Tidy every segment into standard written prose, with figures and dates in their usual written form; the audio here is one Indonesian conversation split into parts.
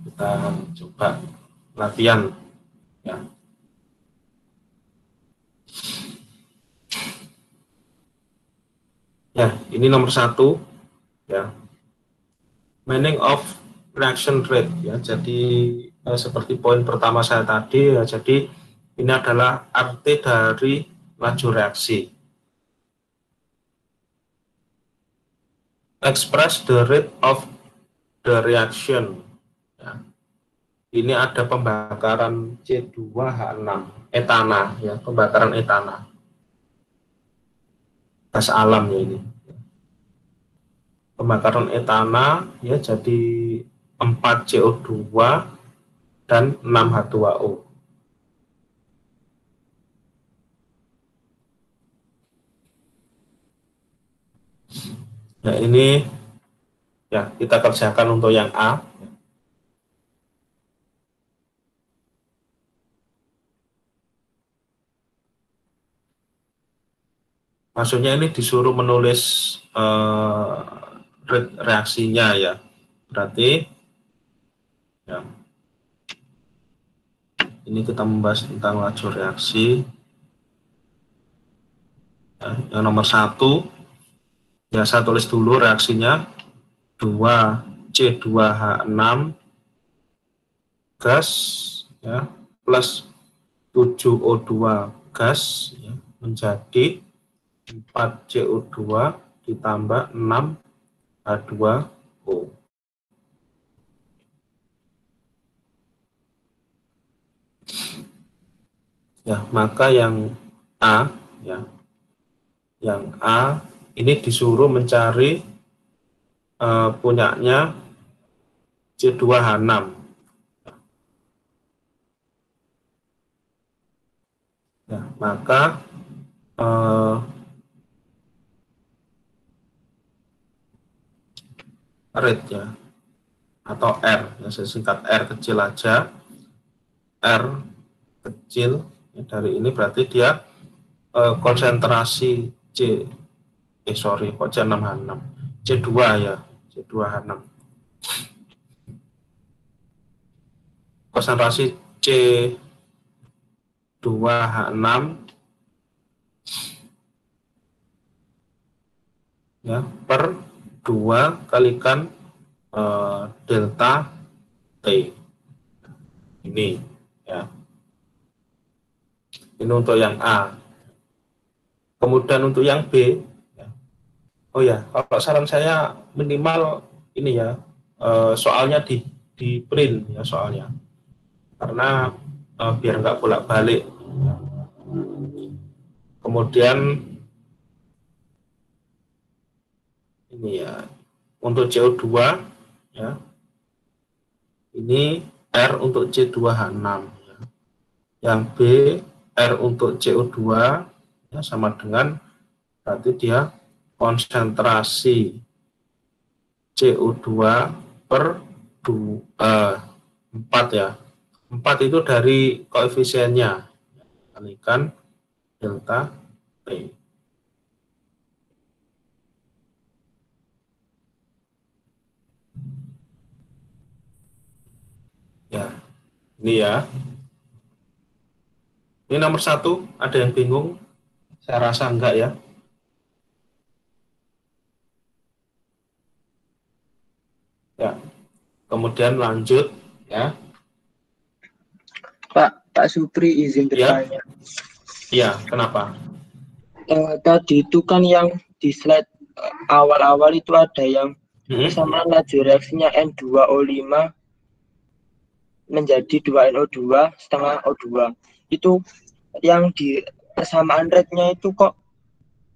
Kita coba latihan ya. Ya, ini nomor 1 ya. Meaning of reaction rate ya. Jadi seperti poin pertama saya tadi ya. Jadi ini adalah arti dari laju reaksi. Express the rate of the reaction. Ya. Ini ada pembakaran C2H6 etana ya, pembakaran etana. Gas alam ya ini. Pembakaran etana ya, jadi 4 CO2 dan 6 H2O. Nah, ini ya kita kerjakan untuk yang A. Maksudnya ini disuruh menulis reaksinya ya. Berarti ya, ini kita membahas tentang laju reaksi. Ya, yang nomor 1 ya, saya tulis dulu reaksinya. 2 C2H6 gas ya, plus 7O2 gas ya, menjadi 4 CO2 ditambah 6 H2O. Ya, maka yang A ya, yang A ini disuruh mencari punyanya C2H6. Ya, maka rate ya, atau R ya, saya singkat R kecil aja. R kecil ya, dari ini berarti dia konsentrasi kok C6H6, C2 ya, C2H6. Konsentrasi C2H6 ya per 2 kalikan delta T. Ini ya. Ini untuk yang A. Kemudian untuk yang B ya. Oh ya, kalau saran saya minimal ini ya, soalnya di print ya soalnya. Karena biar nggak bolak-balik. Kemudian ini ya, untuk CO2 ya, ini R untuk C2H6 ya. Yang B R untuk CO2 ya, sama dengan berarti dia konsentrasi CO2 per 4 ya. 4 itu dari koefisiennya kalikan delta T. Ya, ini ya. Ini nomor 1, ada yang bingung? Saya rasa enggak ya. Ya, kemudian lanjut ya. Pak Supri izin bertanya. Ya, kenapa? Tadi itu kan yang di slide awal-awal itu ada yang persamaan laju reaksinya N2O5 menjadi 2NO2 setengah O2. Itu yang di persamaan rate-nya itu kok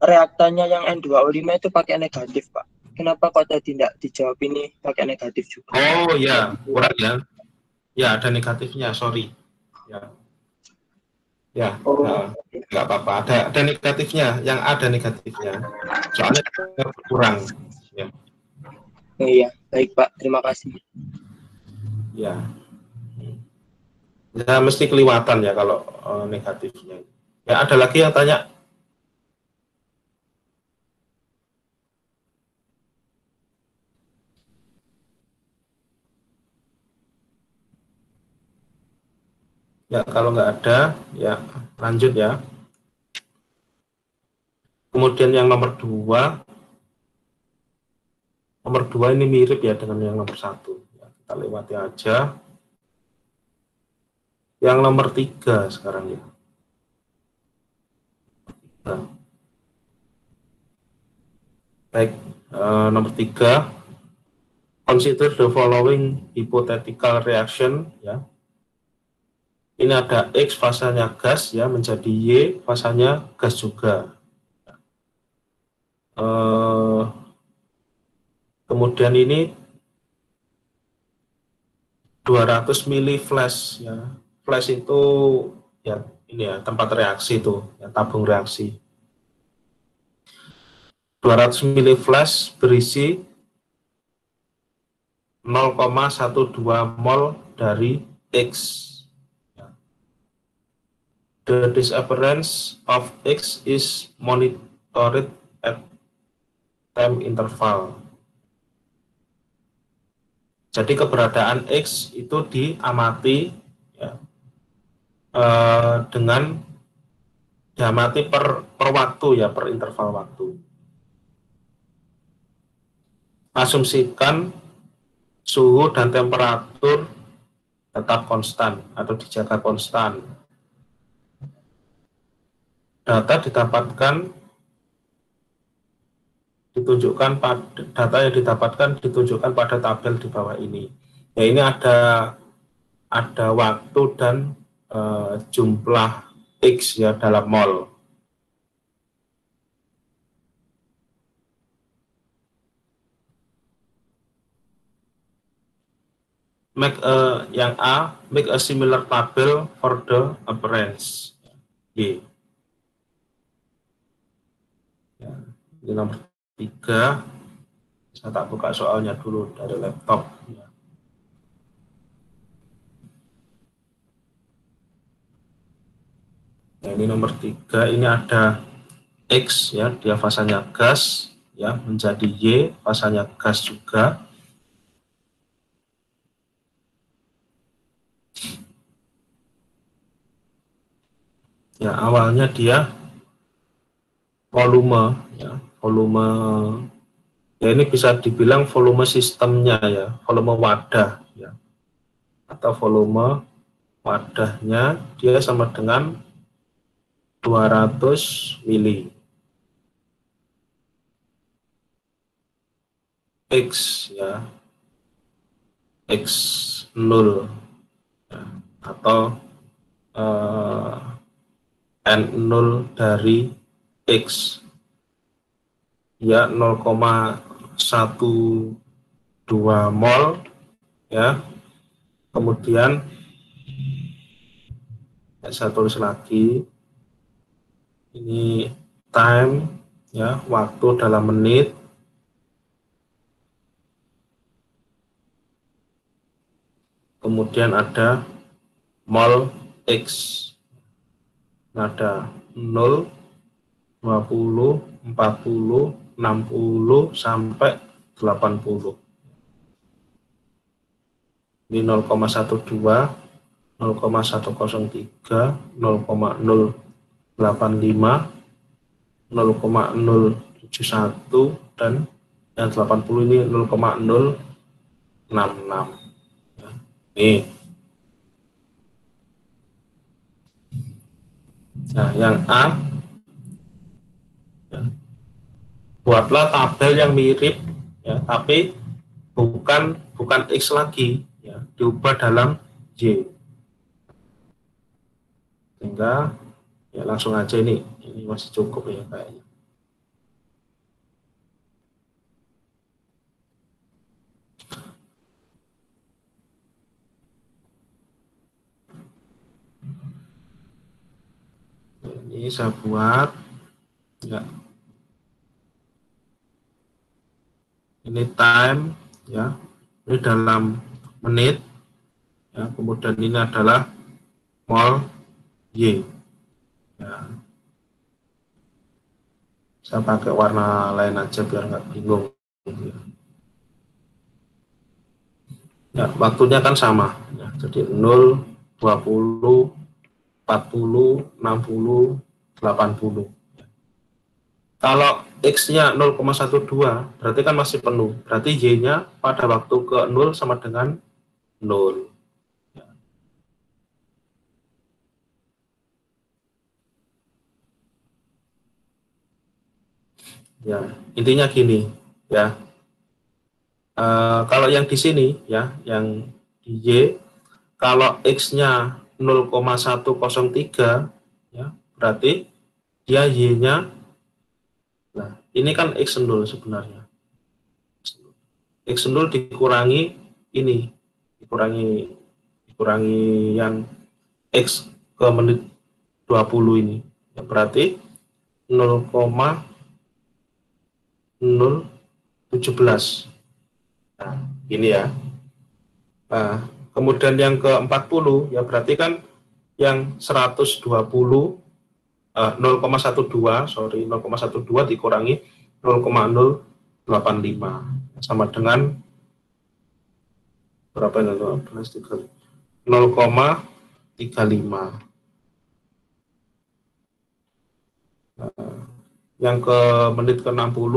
reaktannya yang N2O5 itu pakai negatif, Pak. Kenapa kok tadi tidak dijawab ini pakai negatif juga? Oh ya, kurang ya. Ya, ada negatifnya, sorry. Ya. Ya, nggak apa-apa. Ada negatifnya, yang ada negatifnya. Soalnya kurang. Ya. Iya, baik Pak. Terima kasih. Ya. Ya, mesti kelewatan ya kalau negatifnya. Ya, ada lagi yang tanya? Ya, kalau nggak ada, ya lanjut ya. Kemudian yang nomor 2 ini mirip ya dengan yang nomor 1. Ya, kita lewati aja. Yang nomor 3 sekarang ya. Nah, baik, nomor 3, consider the following hypothetical reaction ya. Ini ada X fasanya gas ya, menjadi Y fasanya gas juga. Kemudian ini 200 mili flash ya. Flash itu ya ini ya tempat reaksi itu, ya, tabung reaksi. 200 mili flash berisi 0,12 mol dari X. The disappearance of X is monitored at time interval. Jadi keberadaan X itu diamati ya, dengan diamati per waktu ya, per interval waktu. Asumsikan suhu dan temperatur tetap konstan atau dijaga konstan. Data yang ditunjukkan pada tabel di bawah ini. Ya, ini ada waktu dan jumlah X ya dalam mol. Yang A, make a similar table for the appearance. Y. Ya, ini nomor 3. Saya tak buka soalnya dulu dari laptop. Ya. Nah, ini nomor 3, ini ada X ya, dia fasanya gas ya, menjadi Y fasanya gas juga. Ya, awalnya dia volume ya, volume ya, ini bisa dibilang volume sistemnya ya, volume wadah ya, atau volume wadahnya dia sama dengan 200 mili. X ya, X0 ya, atau N0 dari X ya 0,12 mol ya. Kemudian saya tulis lagi, ini time ya, waktu dalam menit. Kemudian ada mol X, ada 0, 20, 40, 60 sampai 80. Ini 0,12, 0,103, 0,085, 0,071 dan yang 80 ini 0,066. Nih. Nah, yang A, ya, buatlah tabel yang mirip ya, tapi bukan X lagi ya, diubah dalam Y. Sehingga ya langsung aja ini masih cukup ya kayaknya. Ini saya buat ya. Ini time ya. Ini dalam menit ya. Kemudian ini adalah mol Y. Ya. Saya pakai warna lain aja biar nggak bingung. Ya, waktunya kan sama. Ya, jadi 0, 20, 40, 60, 80. Kalau X-nya 0,12, berarti kan masih penuh. Berarti Y-nya pada waktu ke 0 sama dengan 0. Ya, intinya gini, ya. Kalau yang di sini, ya, yang di Y, kalau X-nya 0,103, ya, berarti dia Y-nya, nah, ini kan X0 sebenarnya. X0 dikurangi ini, dikurangi yang X ke menit 20 ini. Ya, berarti 0,017. Nah, ini ya. Nah, kemudian yang ke-40 ya berarti kan yang 120 0,12 sorry 0,12 dikurangi 0,085 sama dengan berapa ini 0,35. Yang ke menit ke-60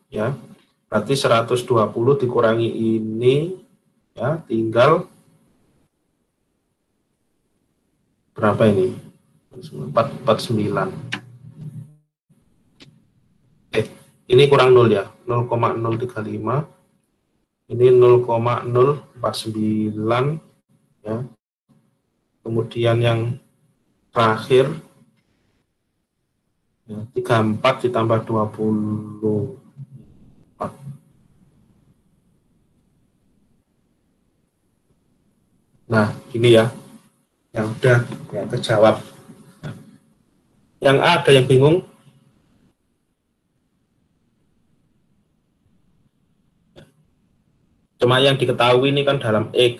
ya berarti 120 dikurangi ini ya tinggal berapa ini 449. Ini kurang 0 ya 0,035, ini 0,049 ya. Kemudian yang terakhir ya, 34 ditambah 24. Nah, ini ya yang udah ya terjawab. Yang A ada yang bingung? Cuma yang diketahui ini kan dalam X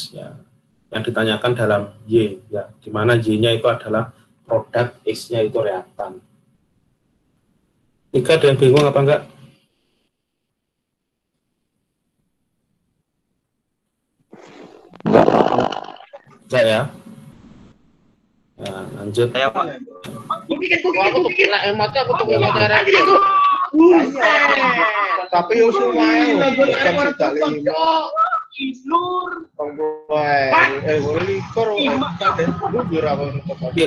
ya. Yang ditanyakan dalam Y ya, di mana Y-nya itu adalah produk, X-nya itu reaktan. Ika ada yang bingung apa enggak? Enggak ya? Nah, lanjut. Saya Pak. Aku tuh kira emotnya aku tuh ngajarin gitu. Tapi yo semua kan sudah lima.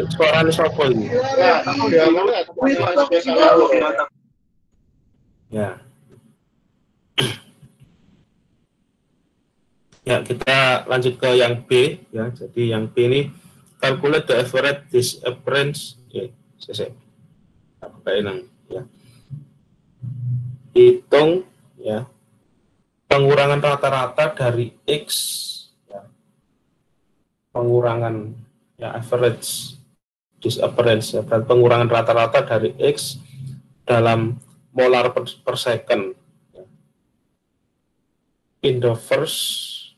Suara sopo ini? Ya. Ya, kita lanjut ke yang B ya. Jadi yang B ini calculate the average disappearance ya. Ya. Hitung ya pengurangan rata-rata dari X ya. Pengurangan ya average disappearance ya, pengurangan rata-rata dari X dalam molar per second ya. In the first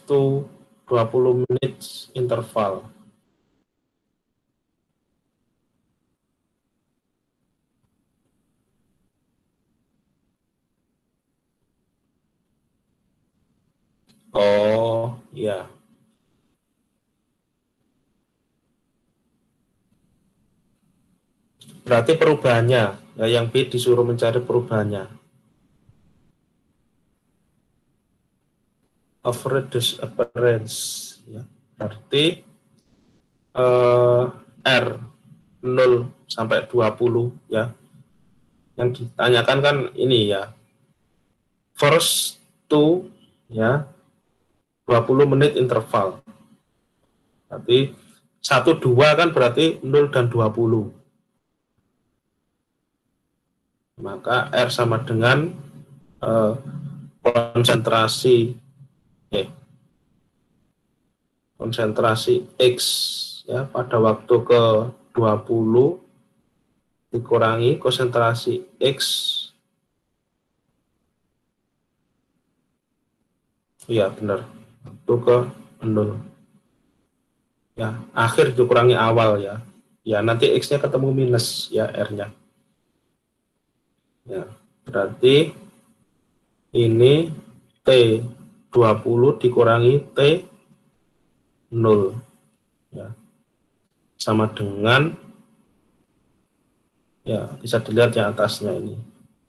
to 20 minutes interval. Oh, ya. Berarti perubahannya, ya, yang B disuruh mencari perubahannya. Average disappearance, ya. Berarti R 0 sampai 20 ya. Yang ditanyakan kan ini ya. First to ya 20 menit interval. Berarti 1 2 kan berarti 0 dan 20. Maka R sama dengan konsentrasi X ya pada waktu ke 20 dikurangi konsentrasi X iya benar itu ke 0 ya akhir dikurangi awal ya nanti X-nya ketemu minus ya R-nya ya berarti ini T 20 dikurangi T 0 ya, sama dengan ya, bisa dilihat yang atasnya ini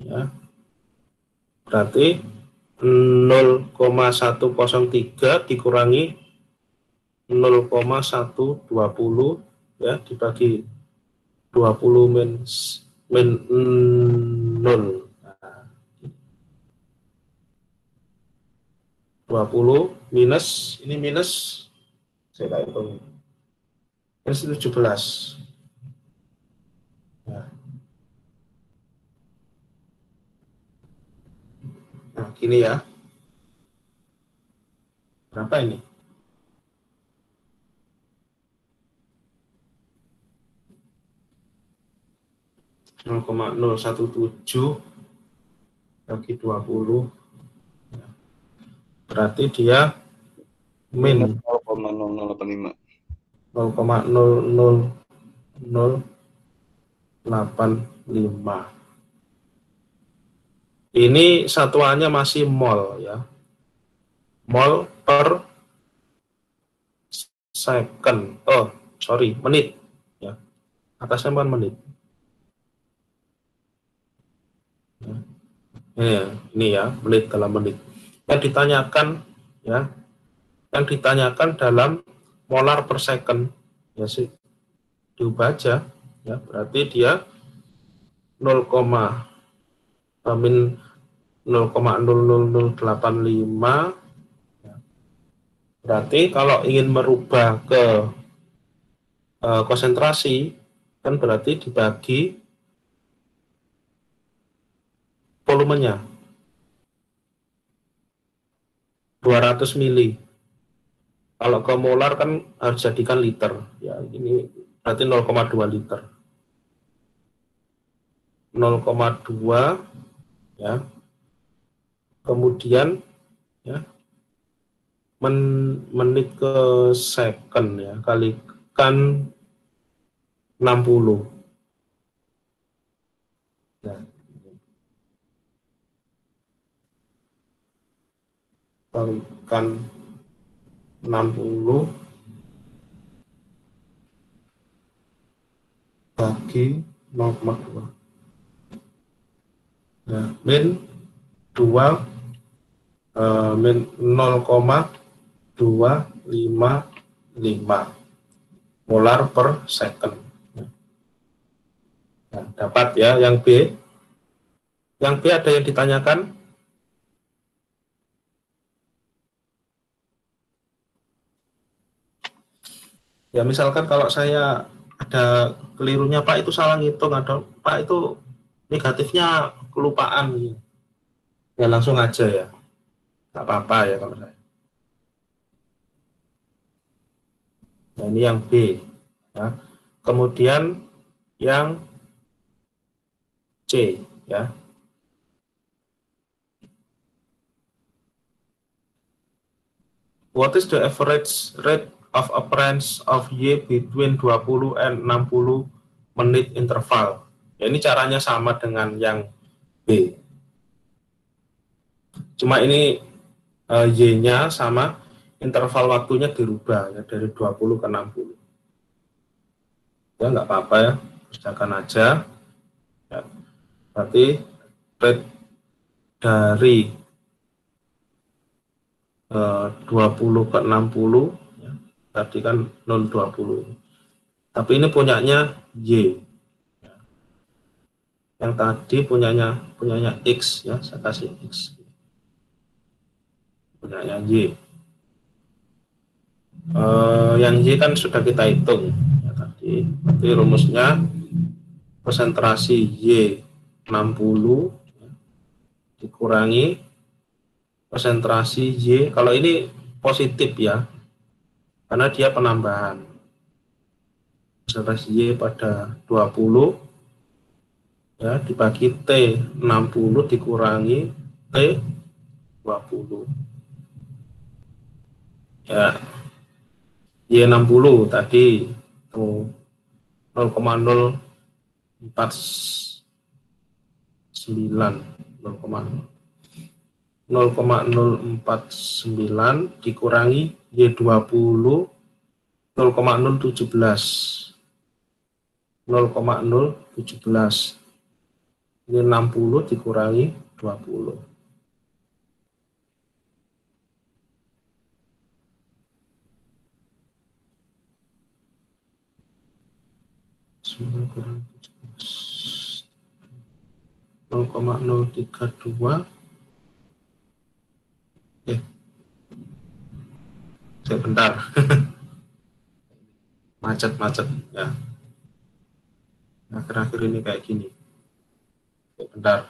ya, berarti 0,103 dikurangi 0,120 ya, dibagi 20 min 0. Nah, 20 minus, ini minus, saya hitung, minus 17. Nah, gini ya. Berapa ini? Nol koma 017 bagi 20. Berarti dia min 0,0085. 0,00085. Ini satuannya masih mol ya. Mol per second. Oh, sorry, menit ya. Atasnya kan menit. Ini ya, menit dalam menit. Yang ditanyakan ya, yang ditanyakan dalam molar per second ya sih, diubah aja ya, berarti dia 0,00085 ya. Berarti kalau ingin merubah ke konsentrasi kan berarti dibagi volumenya 200 mili. Kalau ke molar kan harus jadikan liter ya, ini berarti 0,2 liter. 0,2 ya, kemudian ya, menit ke second ya, kalikan 60 ya. Kalikan 60 bagi 0,2 ya, min 2 min 0,255 molar per second ya. Nah, dapat ya yang B. Yang B ada yang ditanyakan? Ya misalkan kalau saya ada kelirunya, Pak itu salah ngitung, atau Pak itu negatifnya kelupaan, ya langsung aja ya, nggak apa-apa ya kalau saya. Nah, ini yang B ya. Kemudian yang C ya. What is the average rate of occurrence of Y between 20 and 60 menit interval? Ya, ini caranya sama dengan yang B. Cuma ini Y-nya sama, interval waktunya dirubah ya, dari 20 ke 60. Ya nggak apa-apa ya, kerjakan aja. Ya, berarti rate dari 20 ke 60 ya, tadi kan 0,20. Tapi ini punyanya Y. Ya. Yang tadi punyanya X ya, saya kasih X. Punyanya Y. Yang Y kan sudah kita hitung ya tadi. Berarti rumusnya konsentrasi Y 60 ya, dikurangi konsentrasi Y, kalau ini positif ya, karena dia penambahan. Konsentrasi Y pada 20 ya, dibagi T 60 dikurangi T 20 ya, Y 60 tadi 0,049 0,049 dikurangi Y20 0,017. 0,017. Ini 60 dikurangi 20. Kurang 0,032. Sebentar. Macet ya. Akhir-akhir ini kayak gini. Sebentar.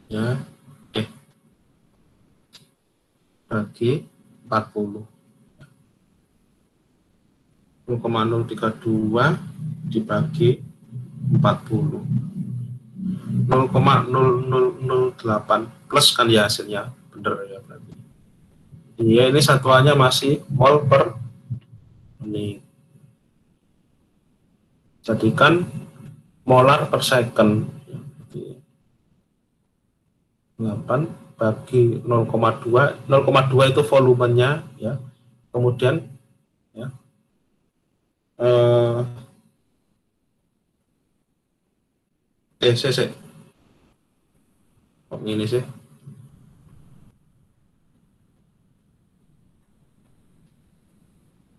Ya. Bagi 40. 0,032 dibagi 40. 0,0008 plus kan ya hasilnya. Bener ya berarti. Iya, ini satuannya masih mol per menit. Jadikan molar per second. 8 bagi 0,2. 0,2 itu volumenya ya. Kemudian ya. Kok ini sih?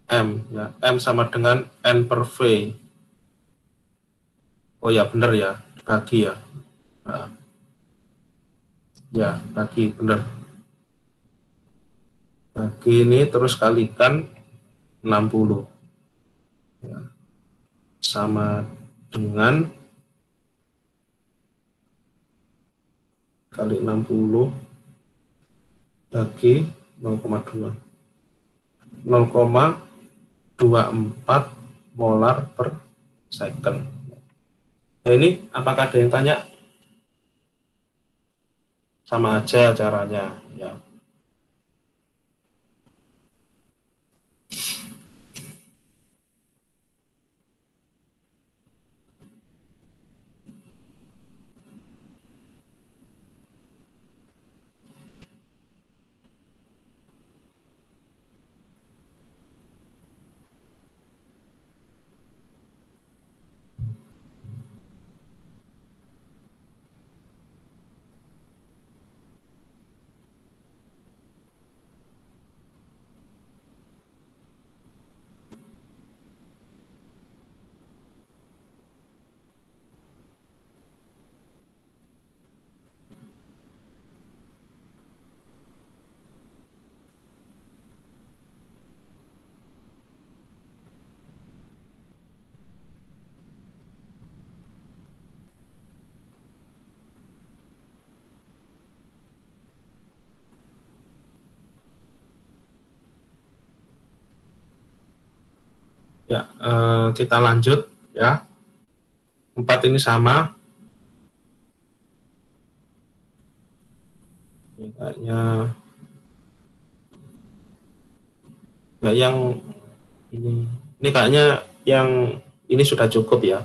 M ya, M sama dengan N per V. Oh ya benar ya, bagi ya. Nah, ya bagi benar. Bagi ini terus kalikan 60 ya. Sama dengan kali 60 bagi 0,2. 0,24 molar per second. Nah, ini apakah ada yang tanya? Sama aja caranya ya. Ya, kita lanjut ya. 4 ini sama. Ini kayaknya ya yang ini kayaknya yang ini sudah cukup ya.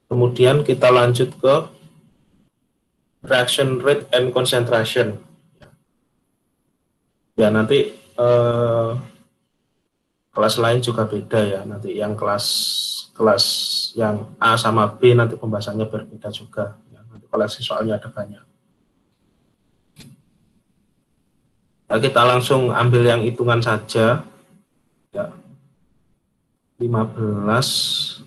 Kemudian kita lanjut ke reaction rate and concentration. Ya nanti kelas lain juga beda ya, nanti yang kelas yang A sama B nanti pembahasannya berbeda juga ya, nanti koleksi soalnya ada banyak. Nah, kita langsung ambil yang hitungan saja ya. 15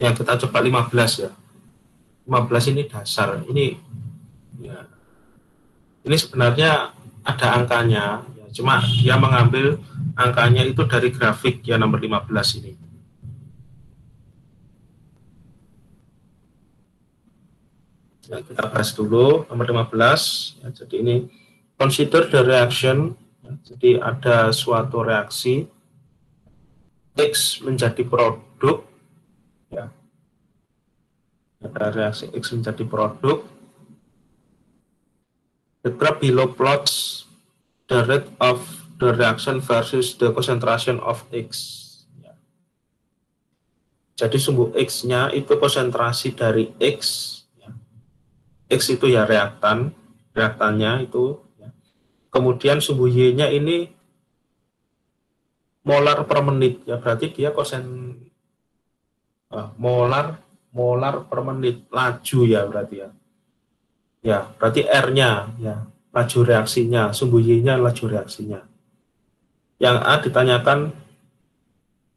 ya, kita coba 15 ya. 15 ini dasar. Ini ya, ini sebenarnya ada angkanya ya, cuma dia mengambil angkanya itu dari grafik ya nomor 15 ini. Ya, kita bahas dulu nomor 15. Ya, jadi ini consider the reaction. Ya, jadi ada suatu reaksi X menjadi produk. Ya, ada reaksi X menjadi produk. The graph below plots the rate of the reaction versus the concentration of X. Ya. Jadi sumbu X-nya itu konsentrasi dari X. X itu ya reaktannya itu. Ya. Kemudian sumbu Y-nya ini molar per menit, ya berarti dia molar per menit laju ya berarti ya. Ya berarti R-nya ya laju reaksinya, sumbu Y-nya laju reaksinya. Yang A ditanyakan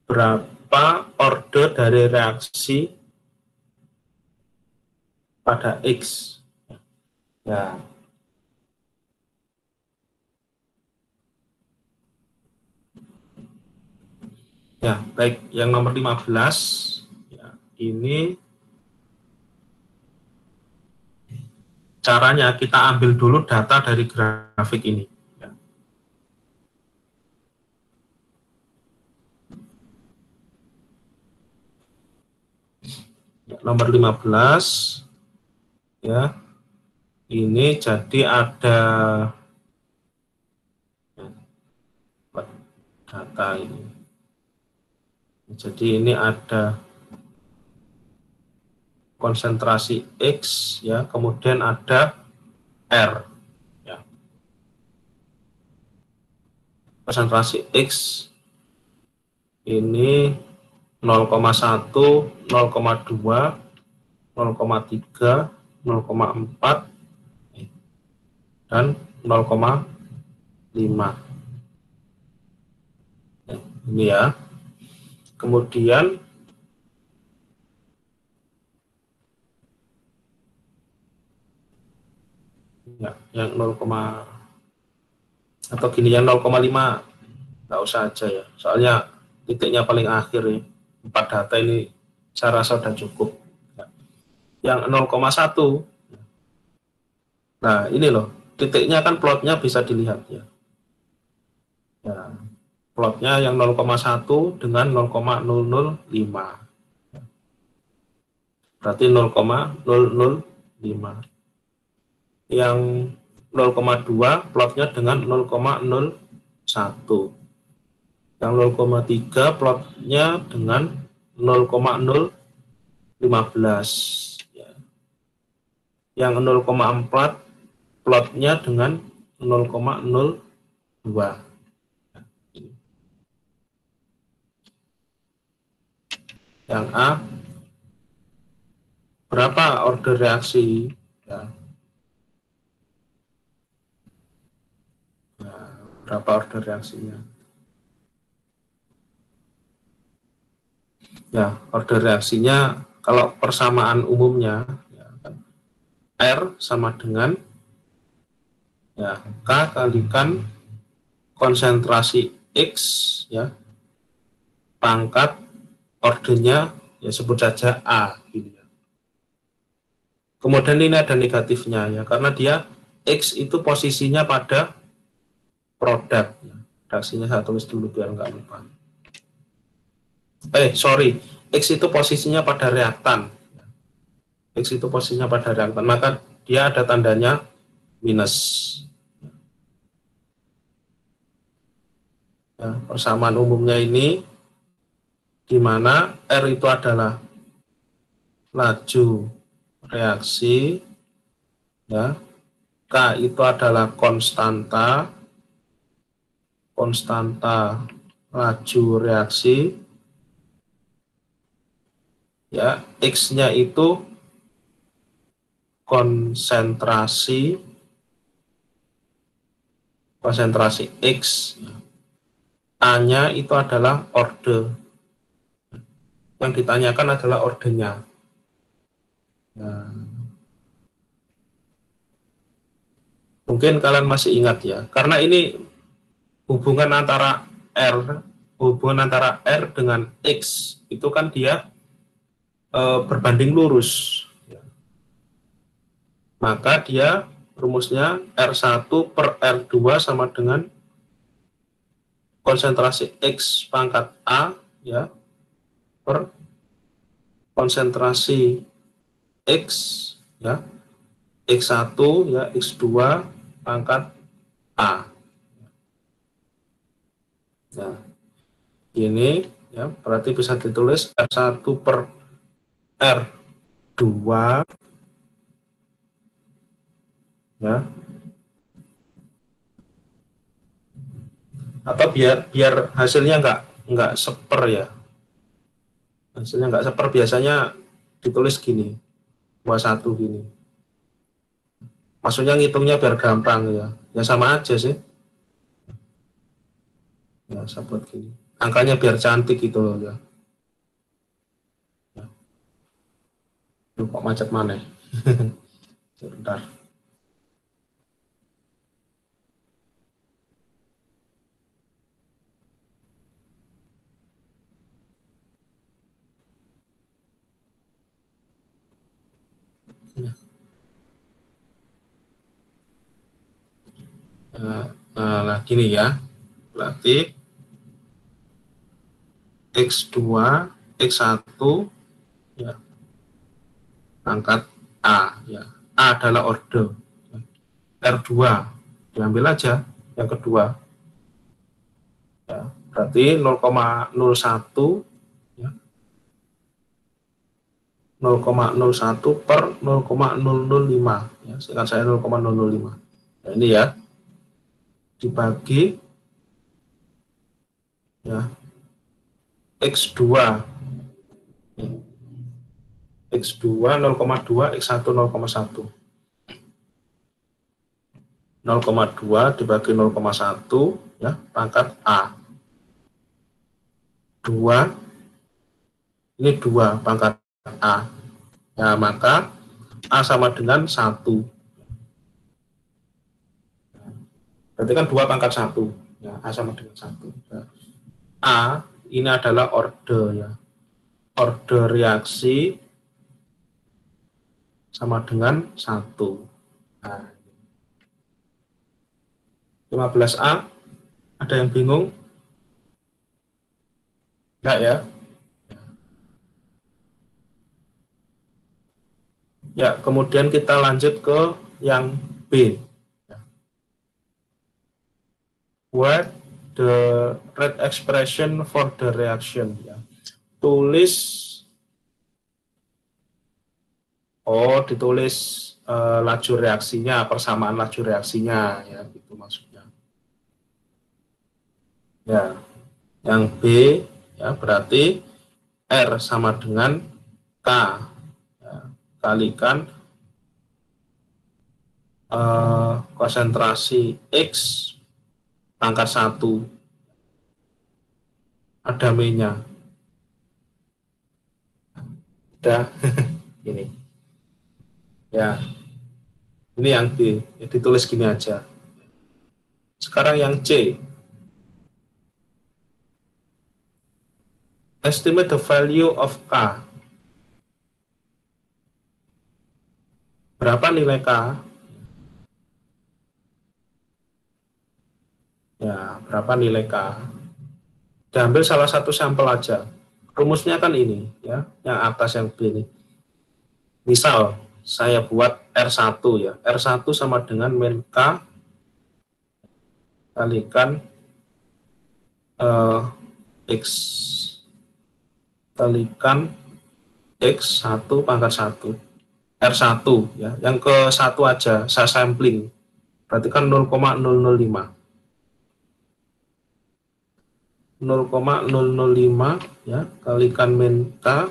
berapa order dari reaksi pada X. Ya. Ya, baik. Yang nomor 15 ya, ini caranya kita ambil dulu data dari grafik ini. Ya. Ya, nomor 15 ya. Ini jadi ada data ini. Jadi ini ada konsentrasi X ya, kemudian ada R ya. Konsentrasi X ini 0,1, 0,2, 0,3, 0,4 dan 0,5. Ini ya. Kemudian ya, yang 0, atau gini yang 0,5 nggak usah aja ya. Soalnya titiknya paling akhir nih. 4 data ini saya rasa sudah cukup. Yang 0,1. Nah, ini loh. Titiknya kan plotnya bisa dilihat ya. Ya, plotnya yang 0,1 dengan 0,005. Berarti 0,005. Yang 0,2 plotnya dengan 0,01. Yang 0,3 plotnya dengan 0,015. Ya. Yang 0,4 plotnya dengan 0,02. Yang A, berapa order reaksi? Ya. Nah, berapa order reaksinya? Ya, order reaksinya kalau persamaan umumnya ya, R sama dengan ya K kalikan konsentrasi X ya pangkat ordernya ya sebut saja A gitu ya. Kemudian ini ada negatifnya ya karena dia X itu posisinya pada produk ya. Reaksinya saya tulis dulu biar nggak lupa. Sorry, X itu posisinya pada reaktan. X itu posisinya pada reaktan, maka dia ada tandanya minus. Ya, persamaan umumnya ini di mana R itu adalah laju reaksi, ya, K itu adalah konstanta laju reaksi, ya, X-nya itu konsentrasi X, A-nya itu adalah order. Yang ditanyakan adalah ordernya. Nah, mungkin kalian masih ingat ya, karena ini hubungan antara R, hubungan antara R dengan X itu kan dia berbanding lurus. Maka dia rumusnya R1 per R2 sama dengan konsentrasi X pangkat A ya per konsentrasi X ya X1 ya X2 pangkat A. Nah, ini ya berarti bisa ditulis R1 per R2 ya. Atau biar hasilnya nggak seper ya. Hasilnya nggak seper, biasanya ditulis gini, 21 gini. Maksudnya ngitungnya biar gampang ya. Ya sama aja sih. Ya, sahabat gini. Angkanya biar cantik gitu loh ya. Duh, kok macet mana? Sebentar. Nah, gini ya. Berarti X2, X1 ya, pangkat A ya. A adalah order. R2 diambil aja yang kedua. Ya, berarti 0,01 ya. 0,01 per 0,005 ya. Singkat saya 0,005. Nah, ini ya. Dibagi ya X2 X2 0,2 X1 0,1 0,2 dibagi 0,1 ya pangkat A 2 ini 2 pangkat A ya, maka A sama dengan 1. Berarti kan 2 pangkat 1 ya, A sama dengan 1 ya. A ini adalah order ya, order reaksi sama dengan 1. Nah, 15A ada yang bingung? Enggak ya? Ya, kemudian kita lanjut ke yang B. What the rate expression for the reaction ya. Tulis ditulis laju reaksinya, persamaan laju reaksinya ya, gitu maksudnya. Ya. Yang B ya berarti R sama dengan K ya, kalikan konsentrasi X pangkat 1 ada M-nya. Udah ini ya, ini yang B ya, ditulis gini aja. Sekarang yang C, estimate the value of K. Berapa nilai K? Ya, berapa nilai K? Diambil salah satu sampel aja. Rumusnya kan ini ya, yang atas yang B ini. Misal saya buat R1 ya. R1 sama dengan min K kalikan X kalikan X1 pangkat 1. R1 ya, yang ke 1 aja saya sampling. Berarti kan 0,005. 0,005 ya kalikan min K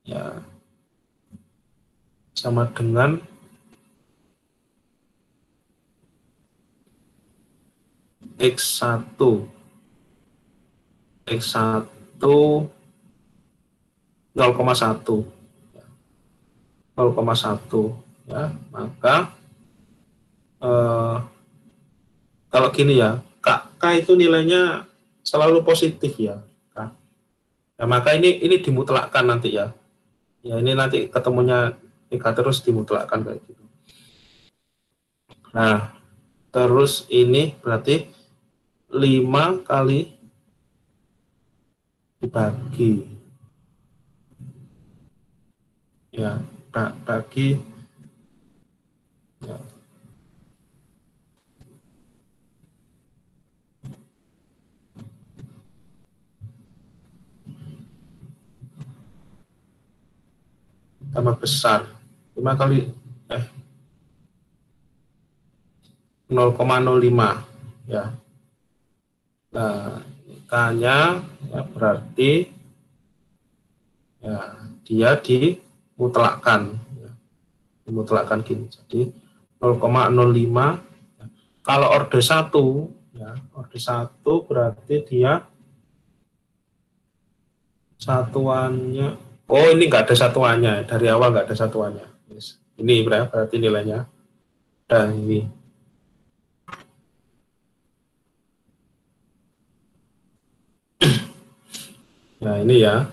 ya sama dengan X1 0,1 ya, maka kalau gini ya, K K itu nilainya selalu positif ya. Nah, maka ini dimutlakkan nanti ya. Ya ini nanti ketemunya K terus dimutlakkan kayak gitu. Nah, terus ini berarti 5 kali dibagi ya, bagi ya. Tambah besar 5 kali 0,05 ya. Nah, K-nya ya berarti ya dia dimutlakkan ya. Dimutlakkan gini. Jadi 0,05 kalau orde 1 ya, orde 1 berarti dia satuannya, oh ini enggak ada satuannya, dari awal enggak ada satuannya. Yes. Ini berarti nilainya. Dan ini nah ini ya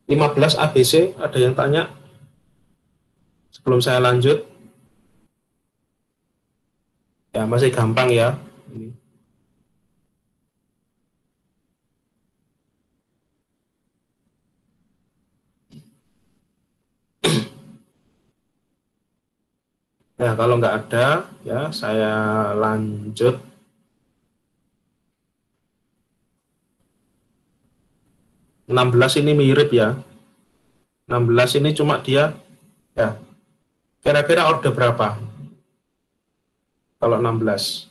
15 ABC, ada yang tanya sebelum saya lanjut? Ya masih gampang ya ini. Ya kalau nggak ada ya saya lanjut. 16 ini mirip ya. 16 ini cuma dia ya. Kira-kira orde berapa? Kalau 16.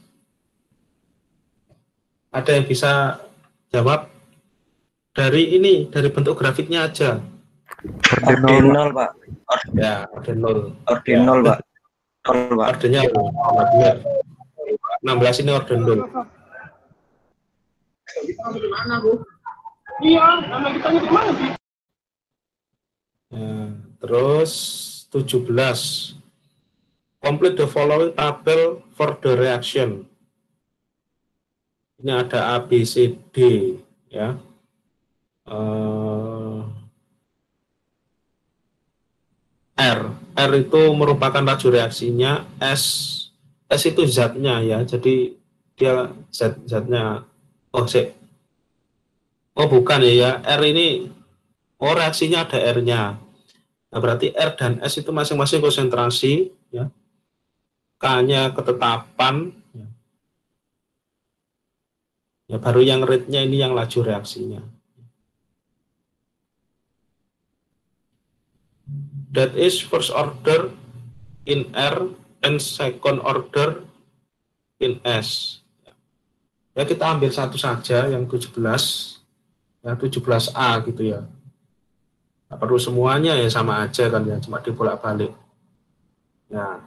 Ada yang bisa jawab? Dari ini, dari bentuk grafiknya aja. Orde 0, Pak. Ya, orde 0. Orde ya. 0, Pak. 0, Pak. Ordenya 16 ini orde 0. Iya, nama kita di mana sih? Terus 17. Complete the following table for the reaction. Ini ada A, B, C, D ya. R itu merupakan laju reaksinya, S itu zatnya ya. Jadi dia zatnya. Oh bukan ya, R ini reaksinya ada R-nya. Nah, berarti R dan S itu masing-masing konsentrasi ya. K-nya ketetapan ya. Ya baru yang rate-nya ini yang laju reaksinya. That is first order in R and second order in S. Ya kita ambil satu saja yang 17 ya, 17A gitu ya. Nah, perlu semuanya ya sama aja kan ya, cuma dibolak-balik. Ya.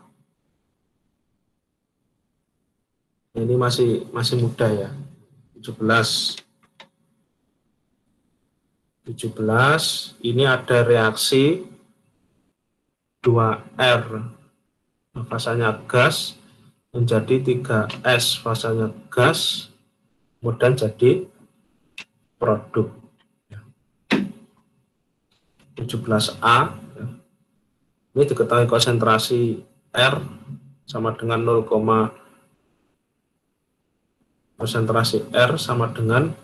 Ini masih mudah ya. 17 ini ada reaksi 2R fasanya gas menjadi 3S fasanya gas, kemudian jadi produk. 17A ini diketahui konsentrasi R sama dengan 0, konsentrasi R sama dengan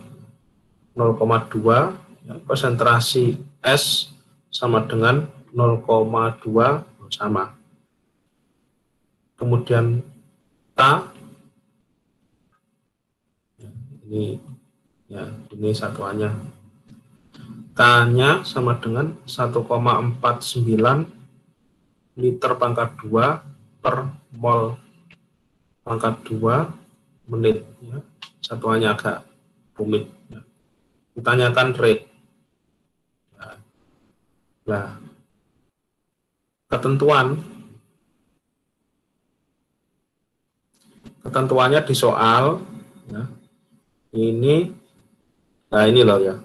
0,2, konsentrasi S sama dengan 0,2 sama. Kemudian K ini satuannya. K-nya sama dengan 1,49 liter pangkat 2 per mol pangkat 2 menit ya. Satuannya agak rumit ya. Ditanyakan rate. Nah, ketentuannya di soal ya. Ini loh ya.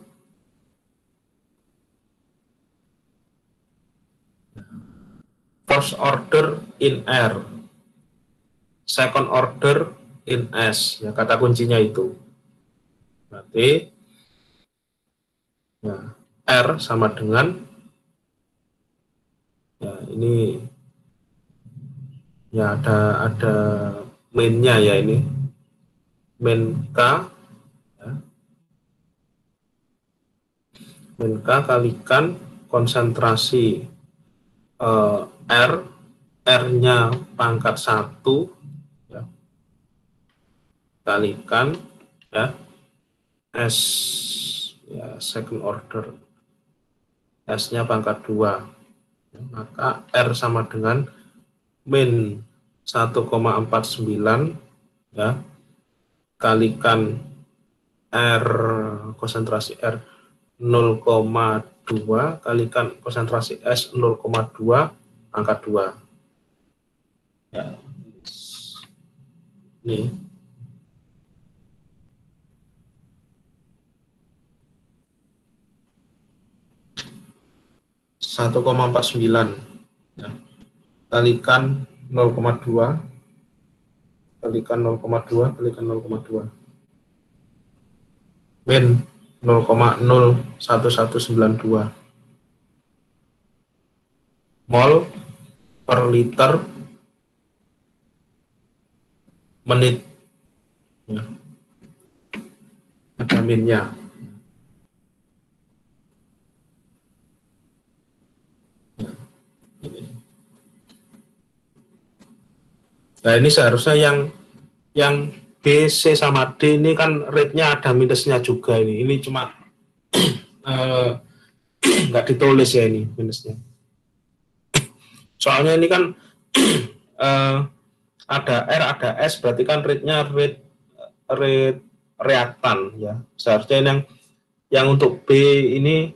First order in R second order in S, ya, kata kuncinya itu. Berarti ya, R sama dengan ya ini ya ada mainnya ya, ini main K ya. Main K kalikan konsentrasi R, R-nya pangkat 1 ya, kalikan ya S ya, second order, S-nya pangkat 2 ya, maka R sama dengan min 1,49 ya, kalikan R, konsentrasi R 0,2 kalikan konsentrasi S 0,2 pangkat 2 ya. Ini 1,49 ya, kalikan 0,2 kalikan 0,2 kalikan 0,2 min 0,01192 mol per liter menit ya. Ada minnya. Nah, ini seharusnya yang B, C sama D ini kan rate-nya ada minusnya juga ini. Ini cuma nggak ditulis ya ini minusnya. Soalnya ini kan ada R, ada S, berarti kan rate-nya rate reaktan ya. Seharusnya yang untuk B ini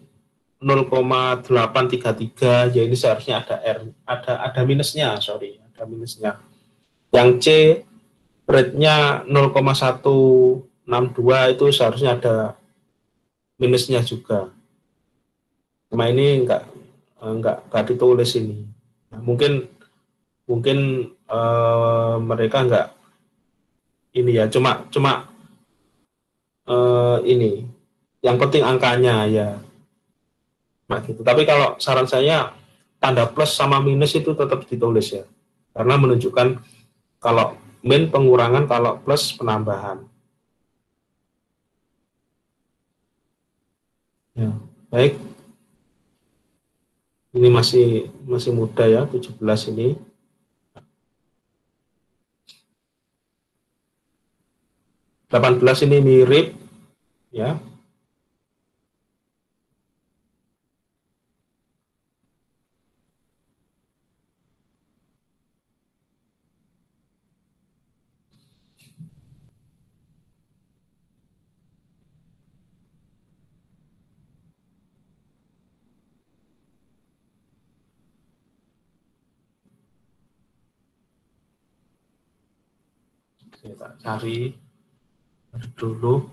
0,833, ya ini seharusnya ada R, ada minusnya, sorry, ada minusnya. Yang C rate-nya 0,162 itu seharusnya ada minusnya juga. Cuma ini enggak ditulis ini. Nah, mungkin mereka enggak ini ya, cuma ini yang penting angkanya ya. Nah, gitu. Tapi kalau saran saya tanda plus sama minus itu tetap ditulis ya. Karena menunjukkan kalau min pengurangan, kalau plus penambahan. Ya, baik. Ini masih muda ya, 17 ini. Delapan belas ini mirip ya. Kita cari dulu.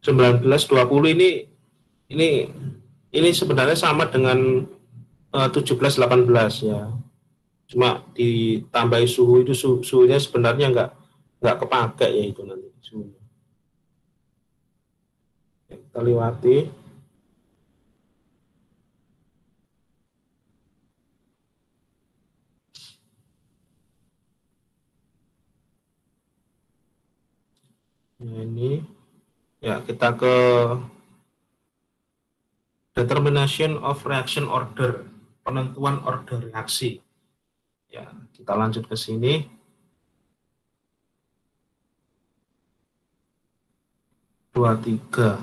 Sembilan belas 20 ini sebenarnya sama dengan 17 18 ya. Cuma ditambahi suhu, itu suhunya sebenarnya nggak kepake ya itu nanti suhunya. Kita lewati. Nah, ini ya, kita ke determination of reaction order, penentuan order reaksi. Ya, kita lanjut ke sini. Dua tiga.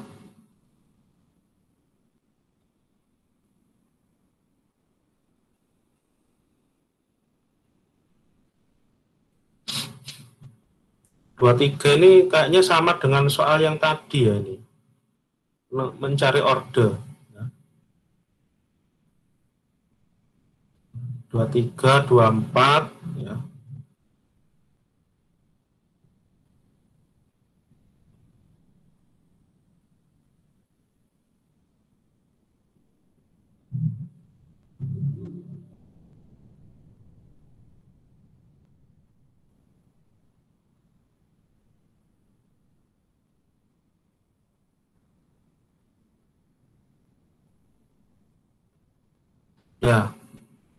Dua tiga ini kayaknya sama dengan soal yang tadi ya, ini mencari order. 23, 24 ya. Ya,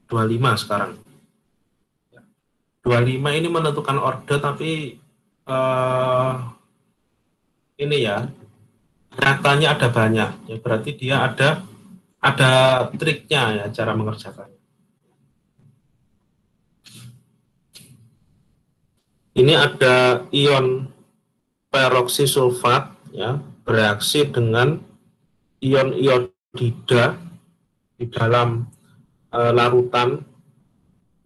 25 sekarang. 25 ini menentukan order, tapi ini ya, nyatanya ada banyak. Ya, berarti dia ada triknya ya cara mengerjakannya. Ini ada ion peroksisulfat ya, bereaksi dengan ion iodida di dalam larutan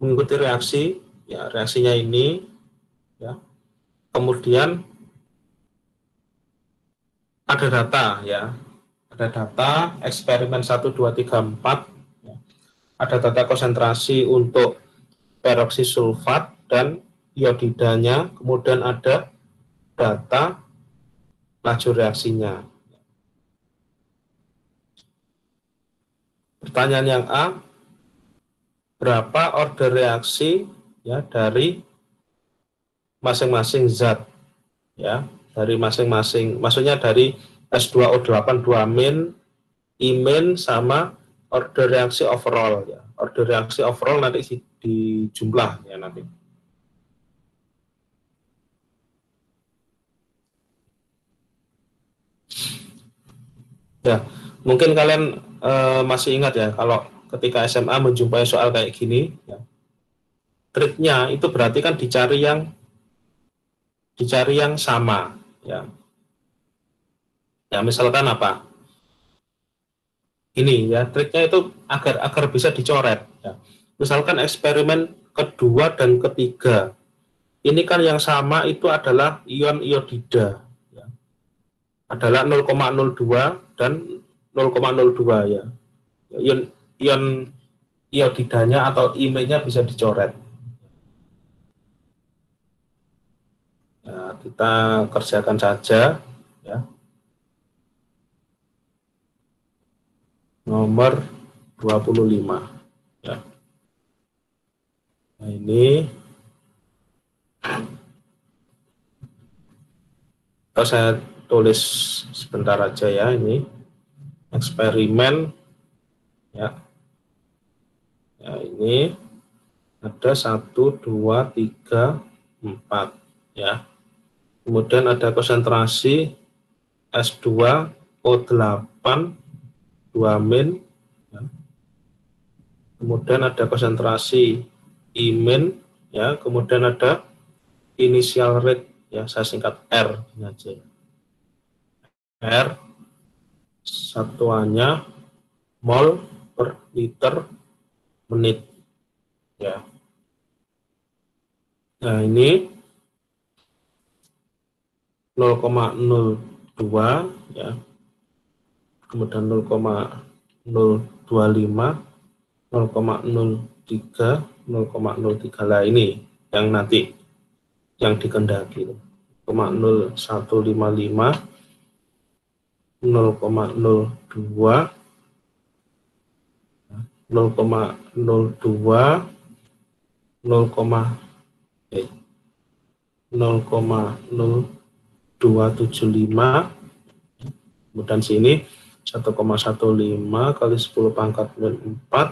mengikuti reaksi ya, reaksinya ini ya. Kemudian ada data ya, ada data eksperimen 1 2 3 4 ya. Ada data konsentrasi untuk peroksisulfat dan iodidanya, kemudian ada data laju reaksinya. Pertanyaan yang A, berapa order reaksi ya dari masing-masing zat ya, dari masing-masing, maksudnya dari S2O8 2-min, imin sama order reaksi overall ya. Order reaksi overall nanti di jumlah ya nanti. Ya, mungkin kalian masih ingat ya, kalau ketika SMA menjumpai soal kayak gini ya, triknya itu berarti kan dicari yang sama ya. Ya, misalkan apa? Ini ya, triknya itu agar bisa dicoret ya. Misalkan eksperimen kedua dan ketiga, ini kan yang sama itu adalah ion iodida ya. Adalah 0,02 dan 0,02 ya. Ion iodidanya atau IME-nya bisa dicoret. Ya, kita kerjakan saja ya. Nomor 25 ya. Nah, ini saya tulis sebentar aja ya, ini eksperimen ya. Ya, ini ada 1 2 3 4 ya. Kemudian ada konsentrasi S2O8 2-min ya. Kemudian ada konsentrasi imin ya, kemudian ada initial rate ya, saya singkat R aja. R satuannya mol per liter menit ya. Nah, ini 0,02 ya. Kemudian 0,025, 0,03, 0,03 lah, ini yang nanti yang dikendaki. 0,0155, 0,02, 0,02, 0,0275, Kemudian sini 1,15 kali 10 pangkat min 4,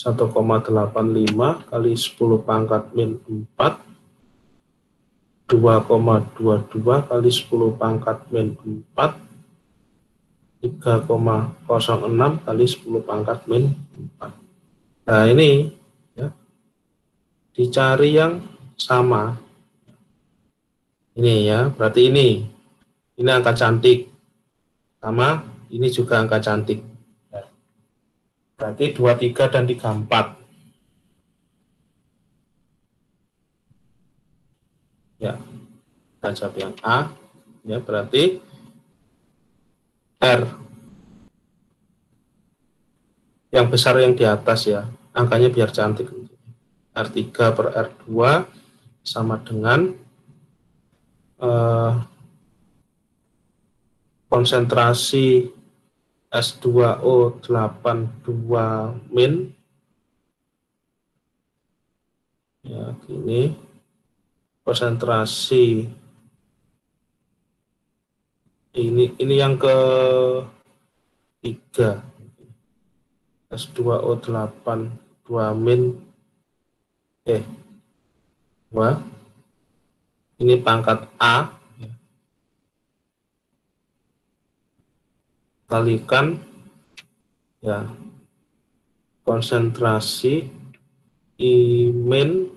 1,85 kali 10 pangkat min 4, 2,22 kali 10 pangkat min 4, 3,06 kali 10 pangkat min 4. Nah ini ya, dicari yang sama. Ini ya, berarti ini angka cantik. Sama, ini juga angka cantik. Berarti 23 dan 34. Ya, kita jawab yang A. Ya, berarti R. Yang besar yang di atas ya, angkanya biar cantik. R3 per R2 sama dengan konsentrasi S2O82 min ya gini, konsentrasi ini yang ketiga, S2O82 min 2, ini pangkat A kalikan ya konsentrasi I min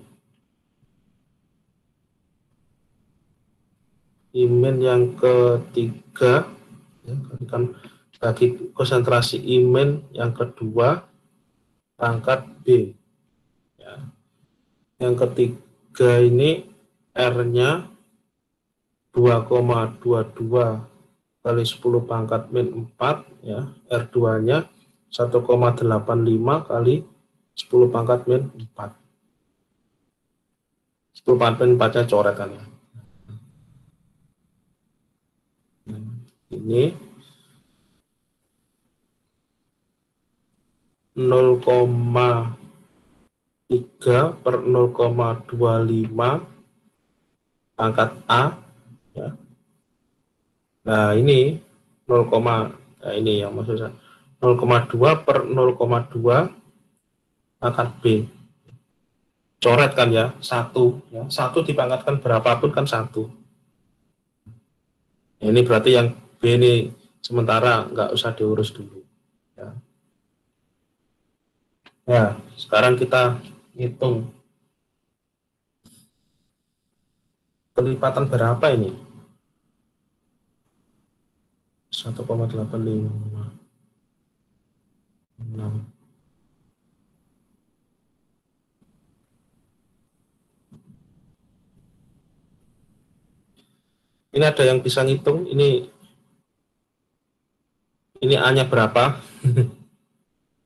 yang ketiga ya, kalikan bagi konsentrasi I min yang kedua pangkat B ya. Yang ketiga ini R-nya 2,22 kali 10 pangkat min 4 ya, R2-nya 1,85 kali 10 pangkat min 4. 10 pangkat min 4-nya coret kan ya. Ini 0,3 per 0,25 pangkat A ya. Nah ini 0, nah ini yang maksudnya 0,2 per 0,2 pangkat B. Coret kan ya, 1 ya. 1 dipangkatkan berapapun kan 1. Ini berarti yang B ini sementara nggak usah diurus dulu ya. Ya, sekarang kita hitung kelipatan berapa ini? 1,85 6. Ini ada yang bisa ngitung ini A-nya berapa?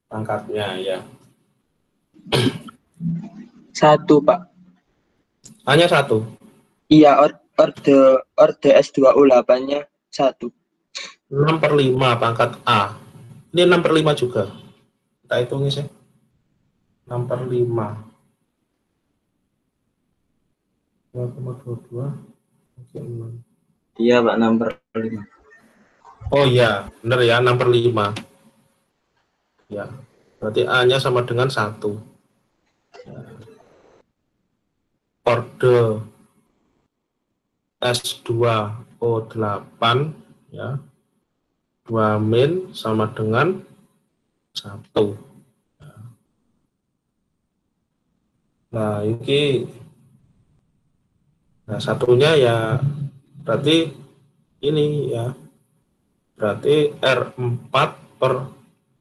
Pangkatnya ya. 1, Pak. A-nya 1. Iya, orde S2O8-nya 1. 6 per 5 pangkat A. Ini 6 per 5 juga. Kita hitungi sih. 6 per 5. 2,22. Oke, 6. Iya, Pak, 6 per 5. Oh iya, benar ya, 6 per 5. Ya, berarti A-nya sama dengan 1. Ya. Orde S2O8 ya. 2 min sama dengan 1. Nah, ini nah satunya ya berarti ini ya. Berarti R4 per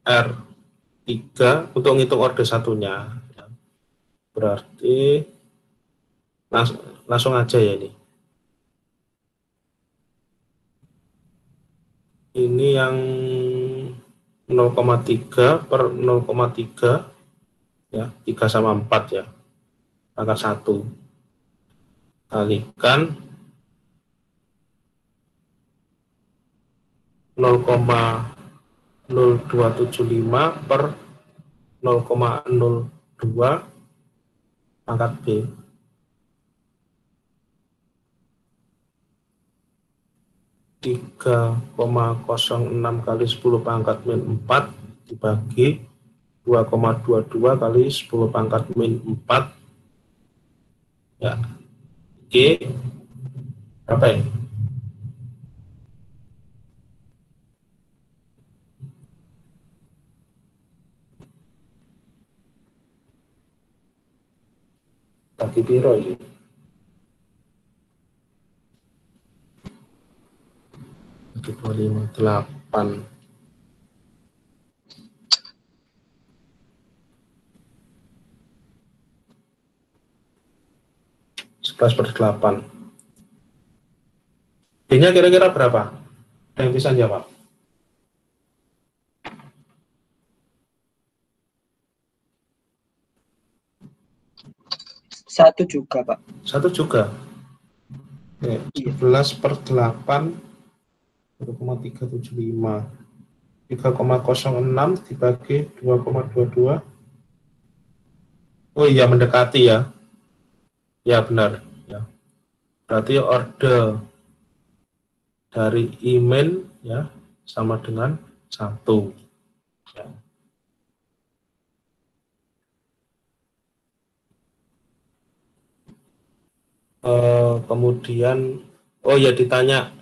R3 untuk ngitung orde satunya. Berarti langsung aja ya ini. Ini yang 0,3 per 0,3 ya, 3 sama 4 ya. Angka 1 kalikan 0,0275 per 0,02 pangkat B. 3,06 kali 10 pangkat min 4 dibagi 2,22 kali 10 pangkat min 4 ya. Oke, berapa ini? Bagi piro ini? Bagi 258. 11/8. B-nya kira-kira berapa? Ada yang bisa jawab? Satu juga, Pak. 1 juga. Oke, 11/8 0,375. 3,06 dibagi 2,22. Oh iya, mendekati ya. Ya benar ya. Berarti order dari email ya sama dengan 1 ya. Kemudian oh ya ditanya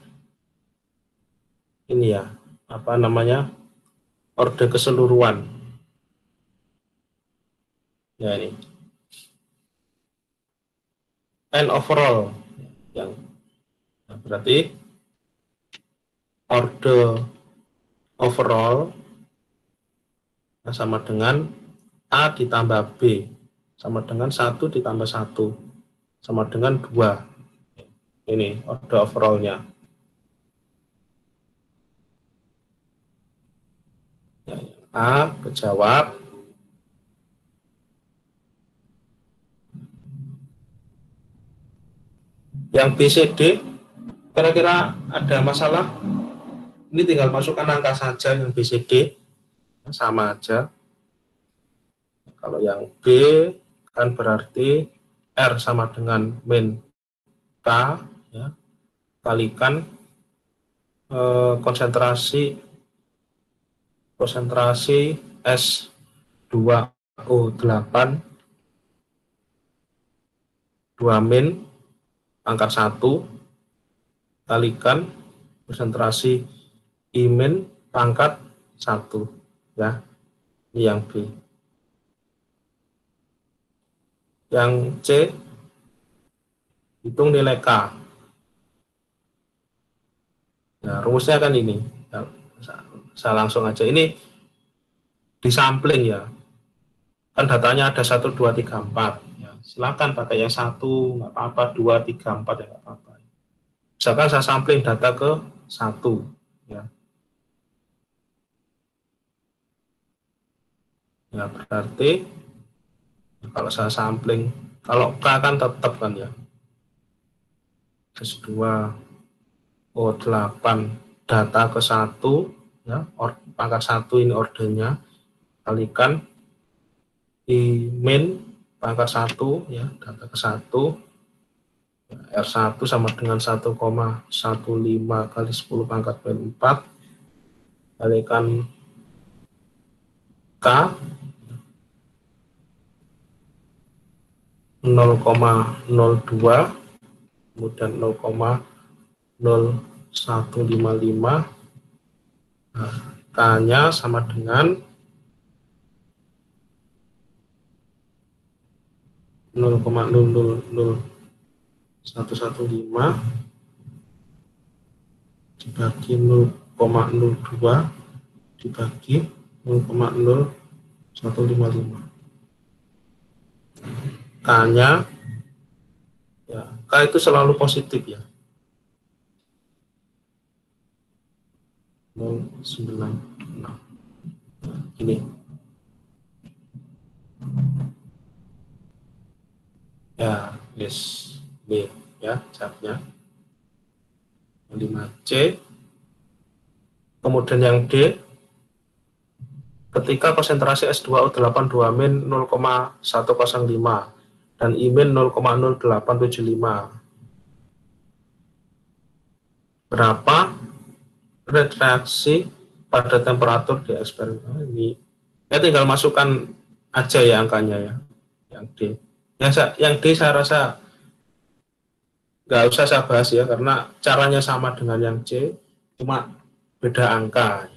ini ya, apa namanya, order keseluruhan ya ini, and overall yang nah, berarti order overall sama dengan A ditambah B sama dengan 1 ditambah 1 sama dengan 2. Ini order overall-nya. Ya, A kejawab. Yang B, C, D kira-kira ada masalah? Ini tinggal masukkan angka saja yang B, C, D sama aja. Kalau yang B kan berarti R sama dengan min K ya, kalikan konsentrasi S2O8 2 min pangkat 1 kalikan konsentrasi I min pangkat 1 ya. Ini yang B. Yang C hitung nilai K. Nah, rumusnya kan ini. Saya langsung aja, ini disampling ya. Kan datanya ada 1, 2, 3, 4. Ya, silakan pakai yang 1, nggak apa-apa, 2, 3, 4 ya nggak apa-apa. Misalkan saya sampling data ke 1. Ya. Ya, berarti kalau saya sampling, kalau K kan tetap kan ya. S2O8 data ke 1 ya, pangkat 1 ini ordernya, kalikan I min pangkat 1 ya, data ke 1 ya, R1 sama dengan 1,15 kali 10 pangkat min 4 kalikan K 0,02 kemudian 0,0155. Nah, K-nya sama dengan 0,000115 dibagi 0,02 dibagi 0,0155. K-nya ya, K itu selalu positif ya. 0,96. Nah, ini ya, yes, B ya, jawabnya 5C. Kemudian yang D, ketika konsentrasi S2O8 2 min 0,105 dan I min 0,0875, berapa reaksi pada temperatur di eksperimen ini. Ya tinggal masukkan aja ya angkanya ya, yang D. Yang D saya rasa nggak usah saya bahas ya, karena caranya sama dengan yang C, cuma beda angka.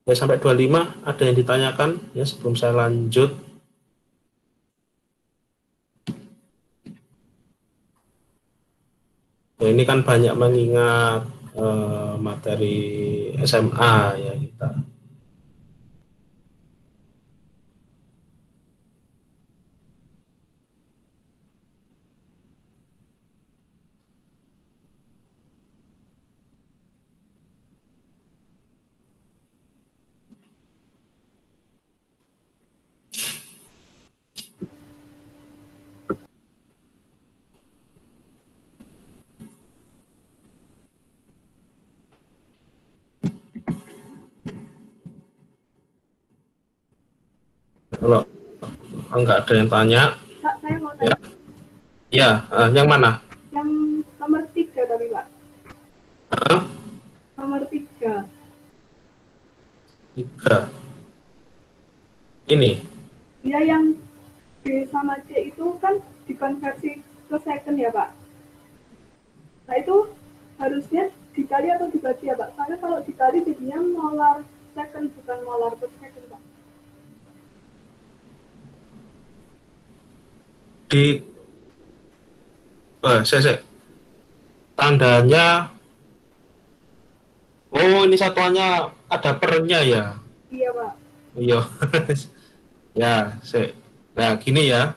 Ya sampai 25 ada yang ditanyakan ya sebelum saya lanjut. Ya, ini kan banyak mengingat materi SMA ya kita. Kalau enggak ada yang tanya, Pak, saya mau tanya. Ya, yang mana? Yang nomor 3 tadi, Pak. Nomor 3. 3. Ini. Ya, yang B sama C itu kan dikonversi ke second ya, Pak. Nah, itu harusnya dikali atau dibagi ya, Pak? Karena kalau dikali jadinya molar second, bukan molar per second, Pak. Tandanya, oh ini satuannya ada pernya ya? Iya, Pak. Iya. Ya, nah gini ya.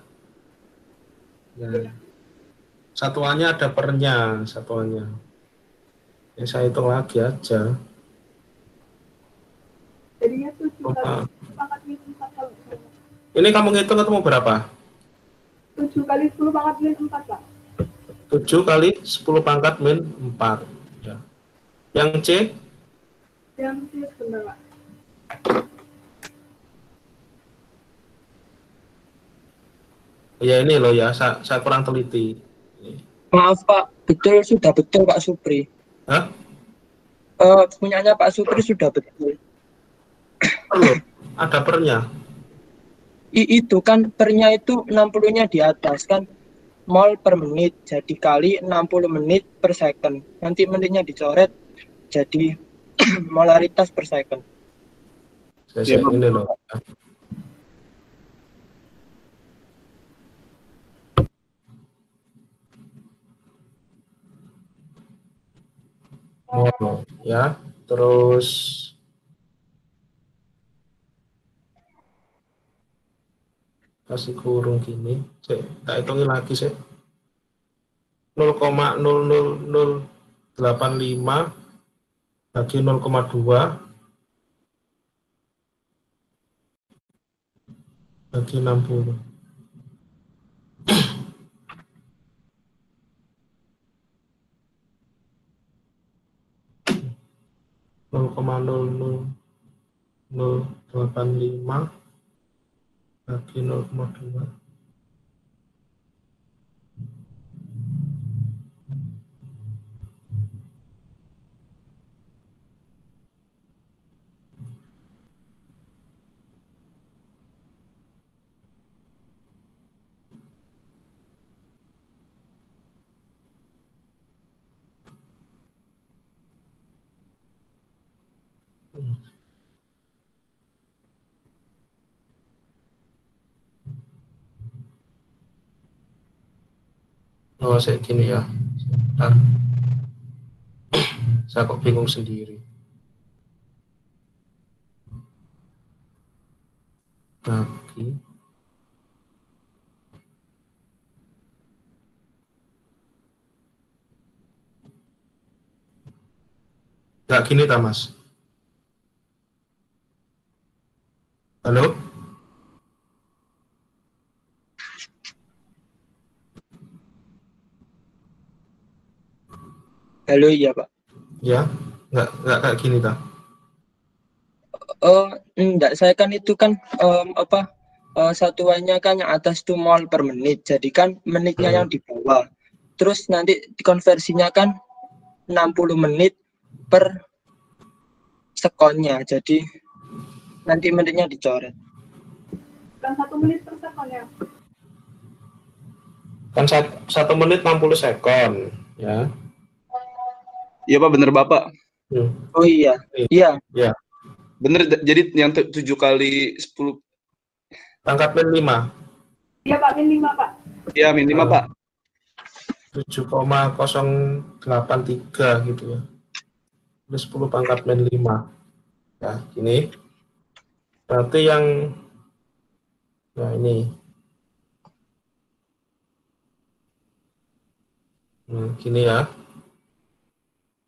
Satuannya ada pernya, satuannya. Ya, saya hitung lagi aja. Jadinya 7 kali pangkat min 4 kalau ini kamu ngitung ketemu berapa? 7 kali 10 pangkat min 4, Pak. 7 kali 10 pangkat min 4. Ya. Yang C? Yang C sebentar, Pak. Ya ini loh ya, saya kurang teliti. Maaf Pak, sudah betul Pak Supri. Hah? Punyanya Pak Supri sudah betul. Loh, ada pernya. Itu kan pernya itu 60-nya di atas kan, mol per menit, jadi kali 60 menit per second. Nanti menitnya dicoret jadi molaritas per second. Saya ini loh. Mol ya, terus kasih kurung gini, tak hitungin lagi sih. 0,00085 bagi 0,2 bagi 60. Nol koma nol delapan lima bagi 0,2. Oh, saya gini ya. Bentar. Saya kok bingung sendiri. Bagi nggak gini tak Mas? Halo? Halo, iya Pak. Ya, nggak kayak gini tak? Enggak, saya kan itu kan satuannya kan yang atas itu mol per menit, jadi kan menitnya yang di bawah. terus nanti dikonversinya kan 60 menit per sekonnya, jadi nanti menitnya dicoret. Bukan 1 menit per sekon ya? Kan 1 menit 60 sekon, ya. Iya Pak, bener Bapak. Oh iya, iya. Ya. Bener, jadi yang 7 kali 10. Pangkat min 5. Iya Pak, min 5 Pak. Iya, min 5 Pak. 7,083 gitu ya. Ini 10 pangkat min 5. Ya, ini. Berarti yang ya ini. Gini ya.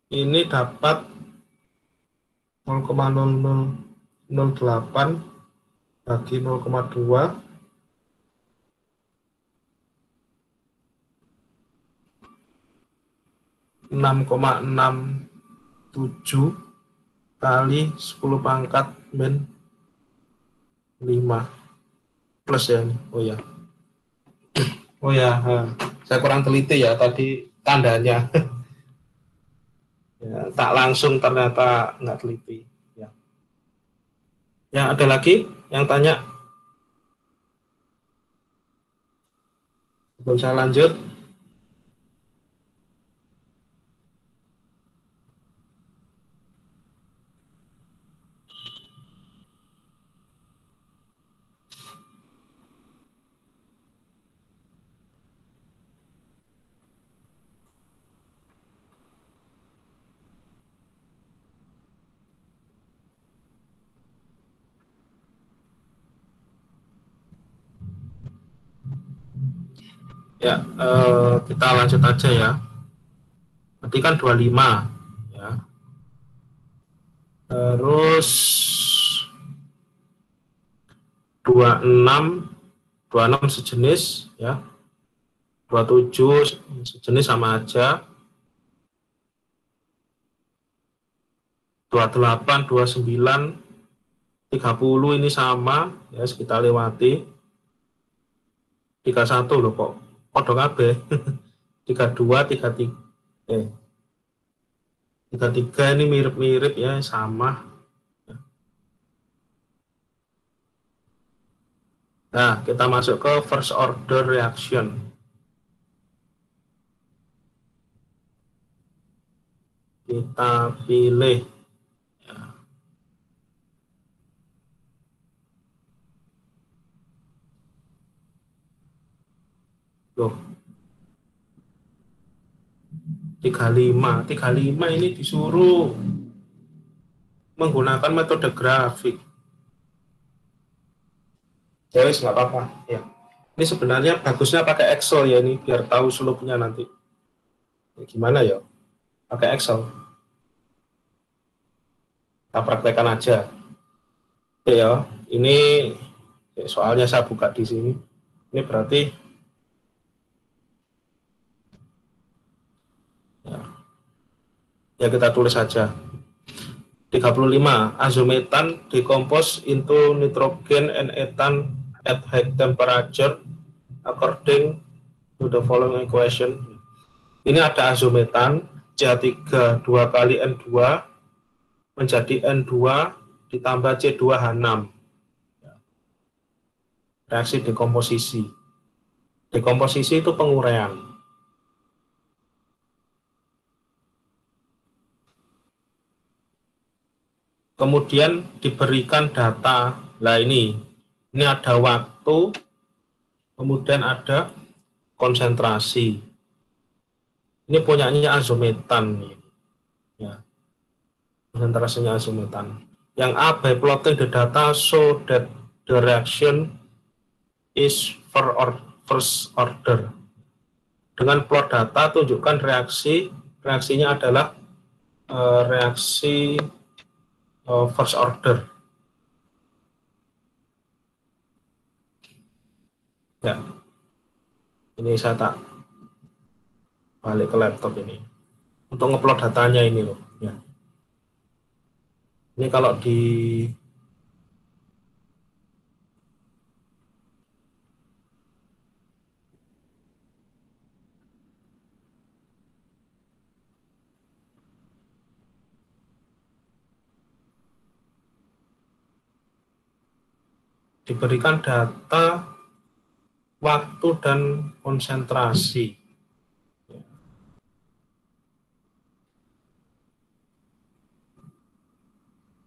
Ini dapat 0,0008 bagi 0,2 6,67 kali 10 pangkat min 5 plus ya ini. Oh ya, saya kurang teliti ya tadi tandanya. Ya, tak langsung ternyata nggak teliti. Ya. Ya, ada lagi yang tanya? Sebelum saya lanjut. Ya, kita lanjut aja ya. Berarti kan 25 ya. Terus 26 sejenis ya. 27 sejenis sama aja. 28, 29, 30 ini sama ya, kita lewati. 31 loh kok. Podo kabeh. 32, 33. 33 ini mirip-mirip ya, sama. Nah, kita masuk ke first order reaction. Kita pilih ya. Loh, 35 ini disuruh menggunakan metode grafik. Jadi nggak apa-apa ya. Ini sebenarnya bagusnya pakai Excel ya, ini biar tahu slope-nya nanti. Ya, gimana ya? Pakai Excel. Kita praktekkan aja. Oke ya, ini soalnya saya buka di sini. Ini berarti ya kita tulis saja. 35, azometan decompose into nitrogen and ethane at high temperature according to the following equation. Ini ada azometan CH3 2 kali N2 menjadi N2 ditambah C2H6. Reaksi dekomposisi. Dekomposisi itu penguraian. Kemudian diberikan data. Nah ini ada waktu, kemudian ada konsentrasi. Ini punyanya azometan. Ya. Konsentrasinya azometan. Yang A by plotting the data so that the reaction is first order. Dengan plot data tunjukkan reaksinya adalah reaksi first order. Ya, ini saya tak balik ke laptop ini untuk ngeplot datanya ini loh. Ya. Ini kalau di diberikan data, waktu, dan konsentrasi.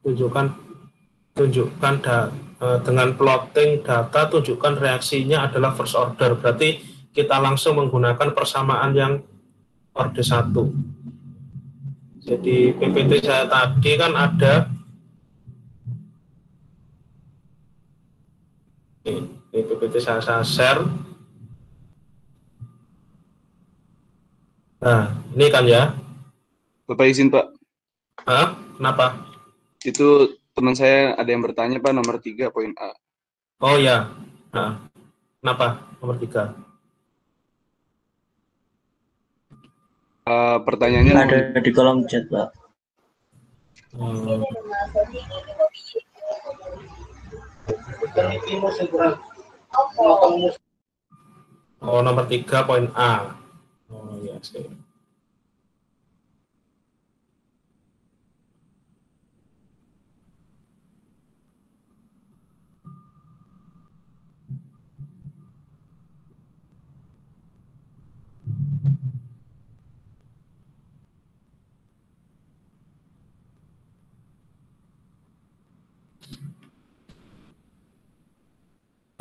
Tunjukkan dengan plotting data, tunjukkan reaksinya adalah first order. Berarti kita langsung menggunakan persamaan yang orde 1. Jadi PPT saya tadi kan ada ini PPT saya share. Nah, ini kan ya. Bapak izin Pak. Kenapa? Itu teman saya ada yang bertanya Pak, nomor 3 poin A. Oh ya. Kenapa nomor 3? Pertanyaannya ada di kolom chat Pak. Oh, nomor 3 poin A. Oh ya, sih.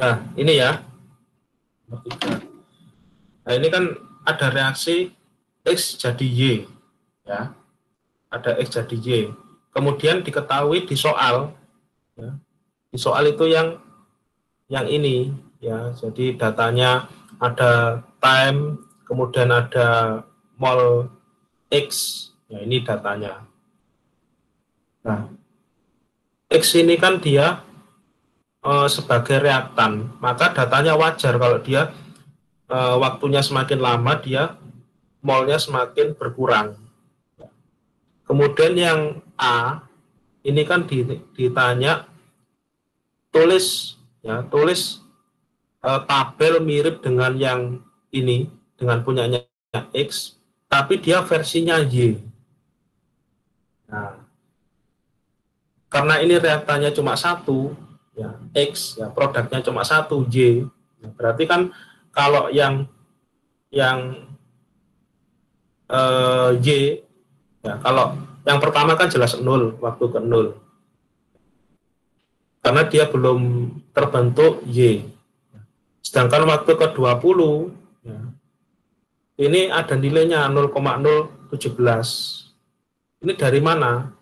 Nah, ini ya. Nah, ini kan ada reaksi X jadi Y. Ya. Ada X jadi Y. Kemudian diketahui di soal. Ya. Di soal itu yang ini. Ya. Jadi datanya ada time, kemudian ada mol X. Ya, ini datanya. Nah, X ini kan dia sebagai reaktan, maka datanya wajar kalau dia waktunya semakin lama dia molnya semakin berkurang. Kemudian yang A ini kan ditanya tulis tabel mirip dengan yang ini, dengan punyanya X, tapi dia versinya Y. Nah, karena ini reaktannya cuma 1, ya, X, ya, produknya cuma 1, Y. Nah, berarti kan kalau yang Y, ya, kalau yang pertama kan jelas 0, waktu ke 0. Karena dia belum terbentuk Y. Sedangkan waktu ke 20, ya, ini ada nilainya 0,017. Ini dari mana?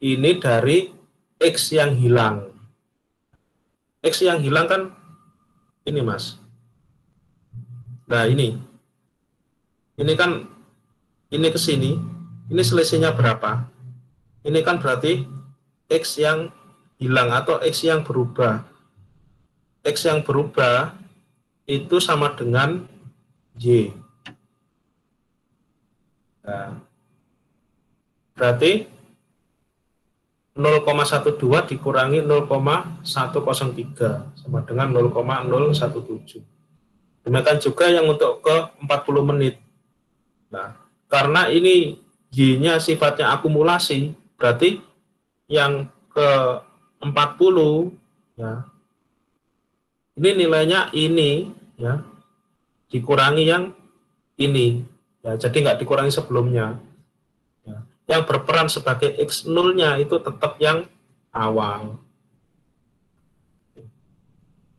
Ini dari X yang hilang. X yang hilang kan ini, Mas. Nah, ini kan ini ke sini, ini selisihnya berapa? Ini kan berarti X yang hilang atau X yang berubah. X yang berubah itu sama dengan Y. Nah, berarti 0,12 dikurangi 0,103 sama dengan 0,017. Demikian juga yang untuk ke 40 menit. Nah, karena ini Y-nya sifatnya akumulasi, berarti yang ke 40, ya, ini nilainya ini, ya, dikurangi yang ini, ya, jadi nggak dikurangi sebelumnya. Ya. Yang berperan sebagai X0-nya itu tetap yang awal.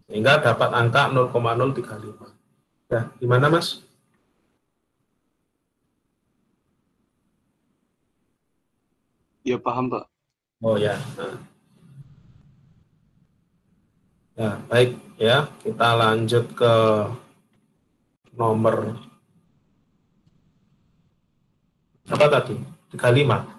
Sehingga dapat angka 0,035. Ya, gimana, Mas? Ya, paham, Pak. Oh ya. Nah. Ya, baik ya. Kita lanjut ke nomor apa tadi? 35.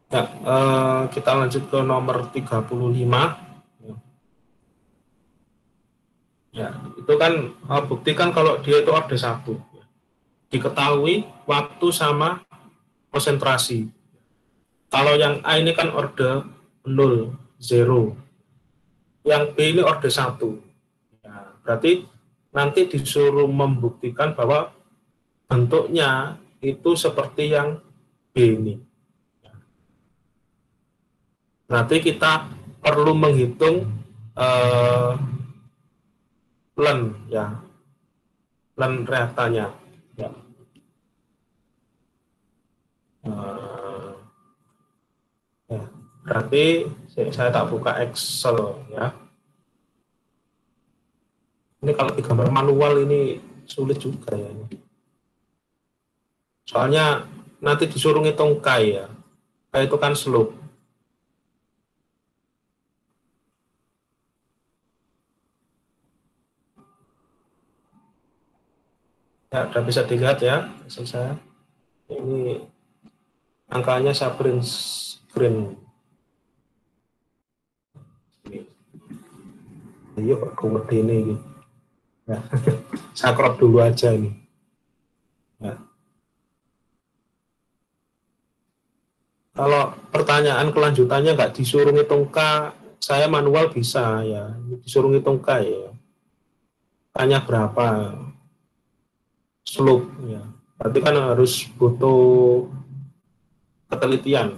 Ya, kita lanjut ke nomor 35. Ya, itu kan buktikan kalau dia itu orde 1. Diketahui waktu sama konsentrasi. Kalau yang A ini kan orde 0, 0. Yang B ini orde 1. Ya, berarti nanti disuruh membuktikan bahwa bentuknya itu seperti yang B ini. Berarti kita perlu menghitung len, ya, len reaktannya. Ya. Ya. Berarti saya tak buka Excel, ya. Ini kalau digambar manual ini sulit juga ya. Soalnya nanti disuruh ngitung K ya. K itu kan slope. Ya, udah bisa dilihat ya, hasil saya. Ini angkanya saya print screen. Yuk, aku ini. Ya. Saya crop dulu aja ini. Ya. Kalau pertanyaan kelanjutannya nggak disuruh ngitung K, saya manual bisa ya. Disuruh ngitung K ya. K-nya berapa? Slope ya. Berarti kan harus butuh ketelitian.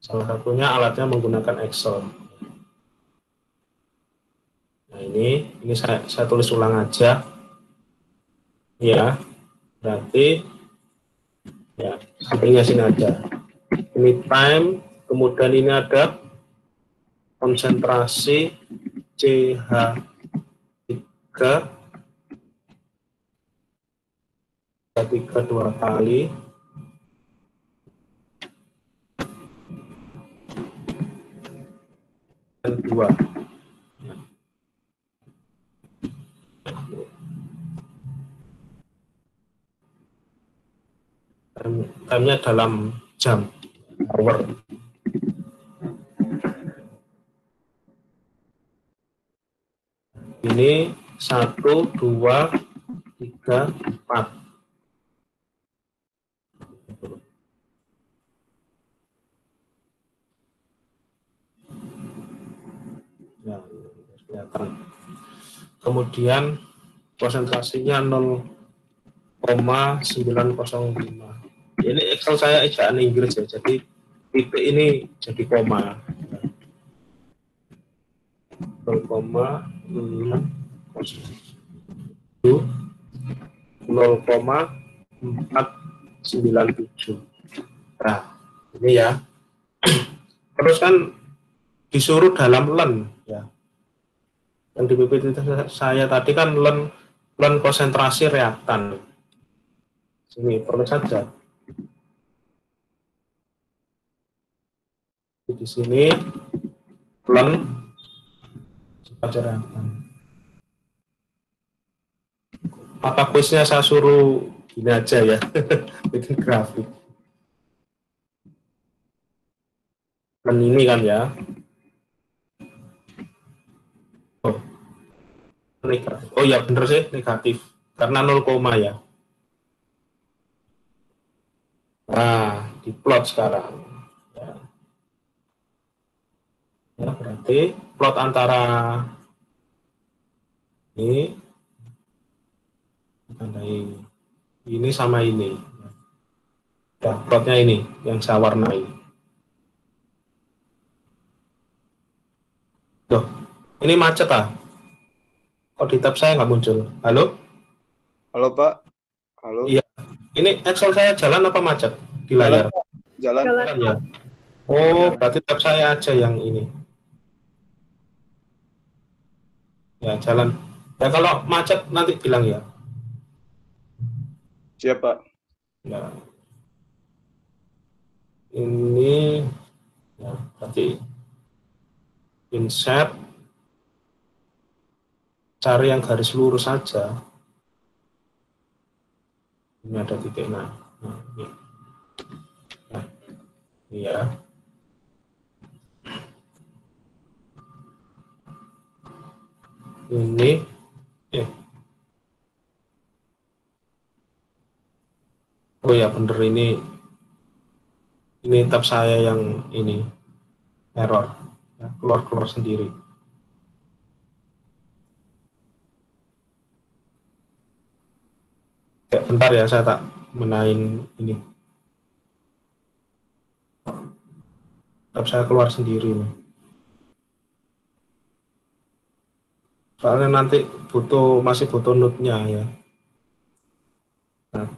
Salah satunya alatnya menggunakan Excel. Nah ini saya tulis ulang aja. Ya, berarti ya sampingnya sini aja. Ini time, kemudian ini ada konsentrasi CH3 2 kali dan 2. Time-nya dalam jam, hour. Ini 1, 2, 3, 4. Ya, kelihatan. Kemudian konsentrasinya 0,905. Ini Excel saya ejaan Inggris ya, jadi titik ini jadi koma. 0,497. Nah, ini ya. Terus kan disuruh dalam len ya. Yang di PPT saya tadi kan len konsentrasi reaktan. Sini perlu saja. Di sini len reaktan. Apa kuisnya saya suruh gini aja ya, bikin grafik. Dan ini kan ya. Oh, negatif. Oh ya bener sih negatif karena 0, ya. Nah, diplot sekarang. Ya, berarti plot antara ini sama ini. Ya, plotnya ini yang saya warnai. Loh, ini macet ah? Kok di tab saya nggak muncul? Halo? Halo Pak. Halo. Iya. Ini Excel saya jalan apa macet di layar? Jalan. Jalan ya. Oh, berarti tab saya aja yang ini. Ya, jalan. Ya kalau macet nanti bilang ya. Siap Pak. Ya. Ini ya, berarti insert, cari yang garis lurus saja. Ini ada titik nah ini. Nah, ini ya. Ini oh ya bener ini tab saya yang ini error. ya, keluar sendiri. Ya, bentar ya, saya tak menaik ini. Saya keluar sendiri nih. Soalnya nanti masih butuh node-nya ya. Nah,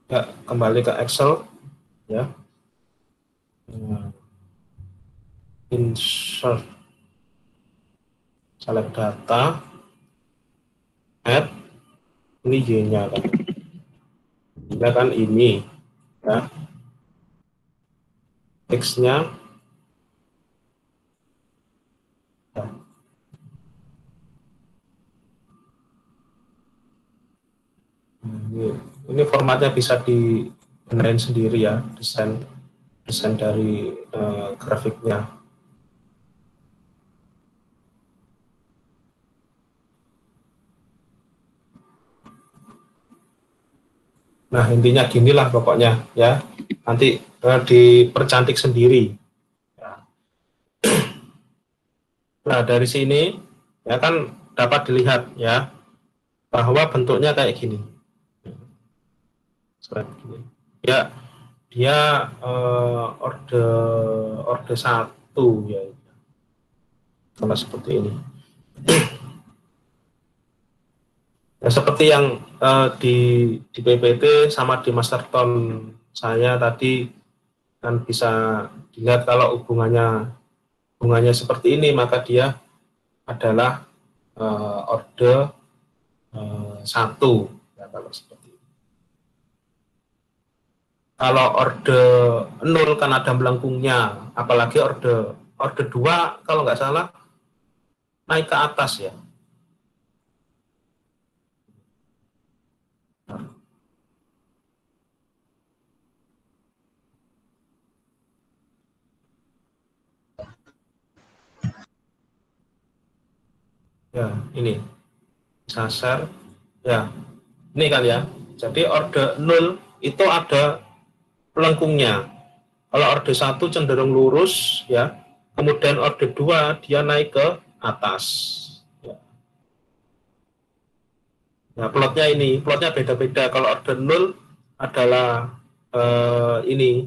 ya, kembali ke Excel ya. Insert, select data, add, ini Y-nya kan. Ini kan ini ya. X-nya ya. Ini formatnya bisa dibenerin sendiri ya, desain dari grafiknya. Nah, intinya ginilah pokoknya ya. Nanti dipercantik sendiri. Ya. Nah, dari sini ya kan dapat dilihat ya bahwa bentuknya kayak gini. Seperti gini. Ya, dia orde 1 ya. Sama seperti ini. Ya, seperti yang di PPT sama di Masterton saya tadi kan bisa dilihat kalau hubungannya seperti ini, maka dia adalah orde 1 ya, kalau seperti ini. Kalau orde 0 kan ada melengkungnya, apalagi orde 2 kalau nggak salah naik ke atas ya. Ya, ini sasar ya. Ini kan ya. Jadi orde 0 itu ada pelengkungnya. Kalau orde 1 cenderung lurus ya. Kemudian orde 2 dia naik ke atas. Ya. Nah, plotnya beda-beda. Kalau orde 0 adalah ini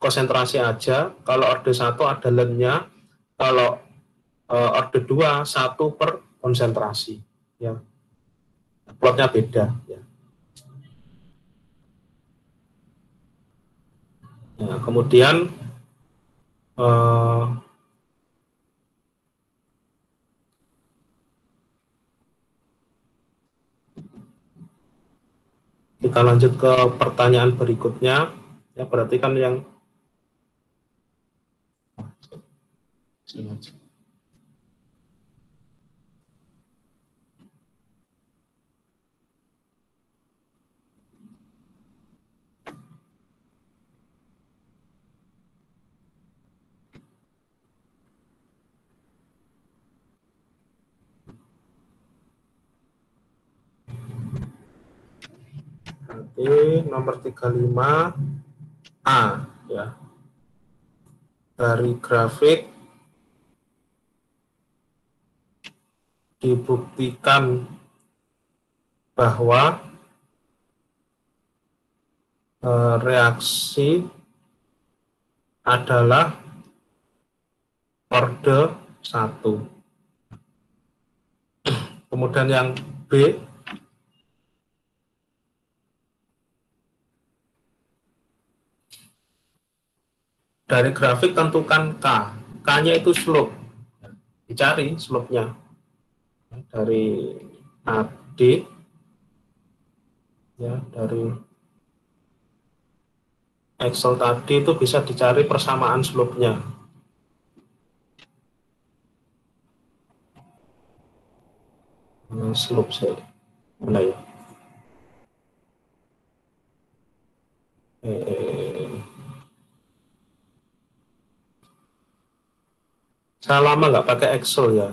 konsentrasi aja. Kalau orde 1 ada lennya. Kalau orde 2 1 per konsentrasi. Ya. Plotnya beda. Ya. Nah, kemudian kita lanjut ke pertanyaan berikutnya. Ya, berarti kan yang nanti nomor 35A ya. Dari grafik dibuktikan bahwa reaksi adalah orde 1. Kemudian yang B, dari grafik tentukan K. K-nya itu slope. Dicari slope-nya. Dari AD, ya, dari Excel tadi itu bisa dicari persamaan slope-nya. Slope saya. Mana ya? Saya lama nggak pakai Excel ya.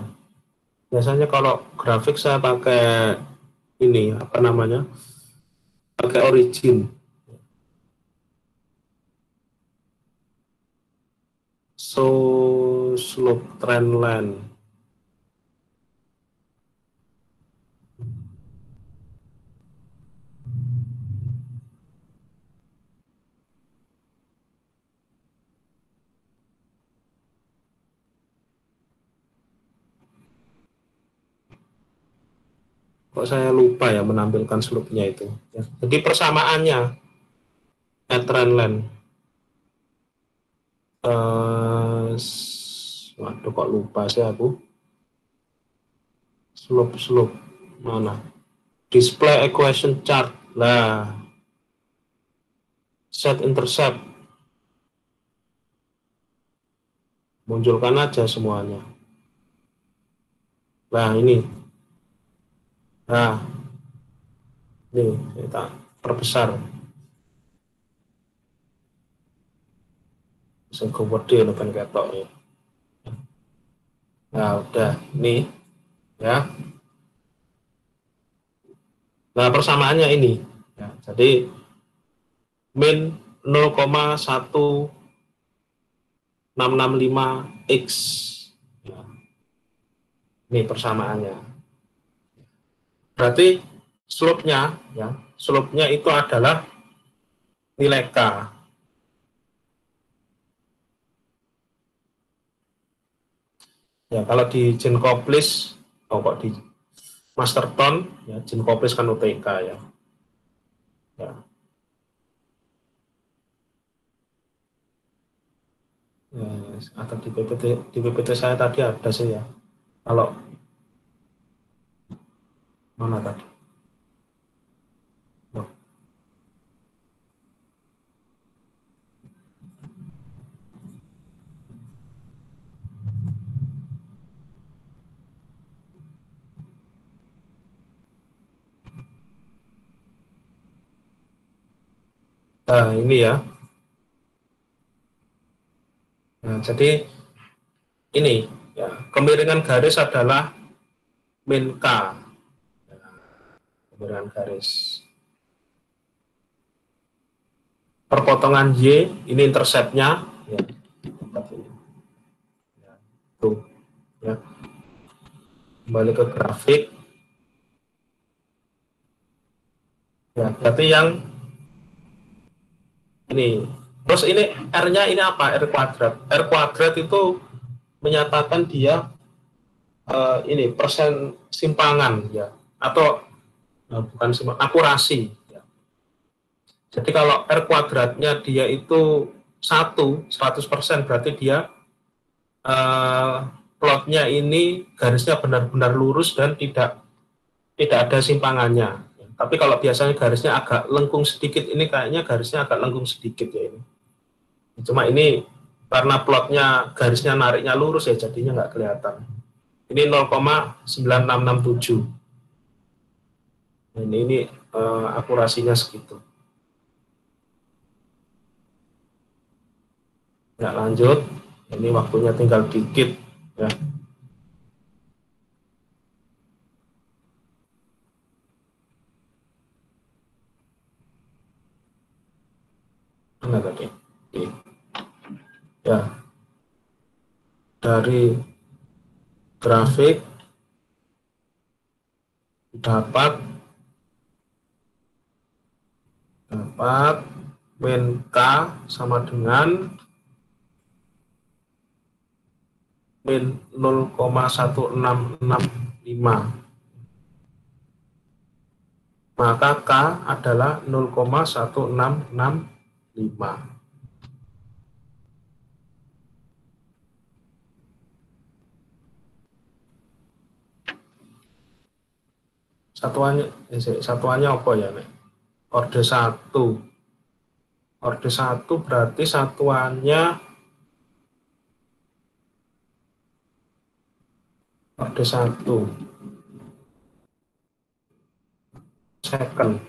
Biasanya kalau grafik saya pakai ini, apa namanya, pakai Origin. So, slope trend line. Kok saya lupa ya menampilkan slope-nya itu. Ya. Jadi persamaannya trend line. Waduh, kok lupa sih aku. Slope mana? Display equation chart. Lah, set intercept. Munculkan aja semuanya. Nah, ini. Nah, ini kita perbesar. Sing gede lho kan ketok ya. Nah, udah ini ya. Nah, persamaannya ini. Ya, jadi min 0,1665 X. Ya, ini persamaannya. Berarti slope-nya ya, slope-nya itu adalah nilai K. Ya, kalau di Genkoplis, kok di Masterton, ya, Genkoplis kan UTK ya. Ya. Atau di PPT saya tadi ada sih ya. Kalau mana tadi? Oh. Nah, ini ya. Nah, jadi ini ya, kemiringan garis adalah min K. Kemiringan garis. Perpotongan Y, ini interceptnya. Ya, tuh, ya. Kembali ke grafik. Ya, berarti yang ini. Terus ini R-nya ini apa? R kuadrat. R kuadrat itu menyatakan dia ini persen simpangan ya, atau bukan simpangan, akurasi ya. Jadi kalau R kuadratnya dia itu 100%, berarti dia plotnya ini garisnya benar-benar lurus dan tidak ada simpangannya. Tapi kalau biasanya garisnya agak lengkung sedikit, ini kayaknya garisnya agak lengkung sedikit ya ini. Cuma ini karena plotnya garisnya nariknya lurus ya, jadinya nggak kelihatan. Ini 0,9667. Ini akurasinya segitu. Ya, lanjut. Ini waktunya tinggal dikit ya. Mana tadi? Ya. Dari grafik dapat min K sama dengan min 0,1665. Maka K adalah 0,1665. Satuannya apa ya, Nek? Orde 1. Orde 1 berarti satuannya orde 1 second.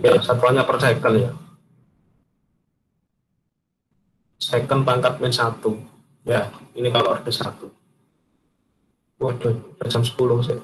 Ya, satuannya per second ya. Second pangkat min 1. Ya, ini kalau order 1. Waduh, jam 10 sih.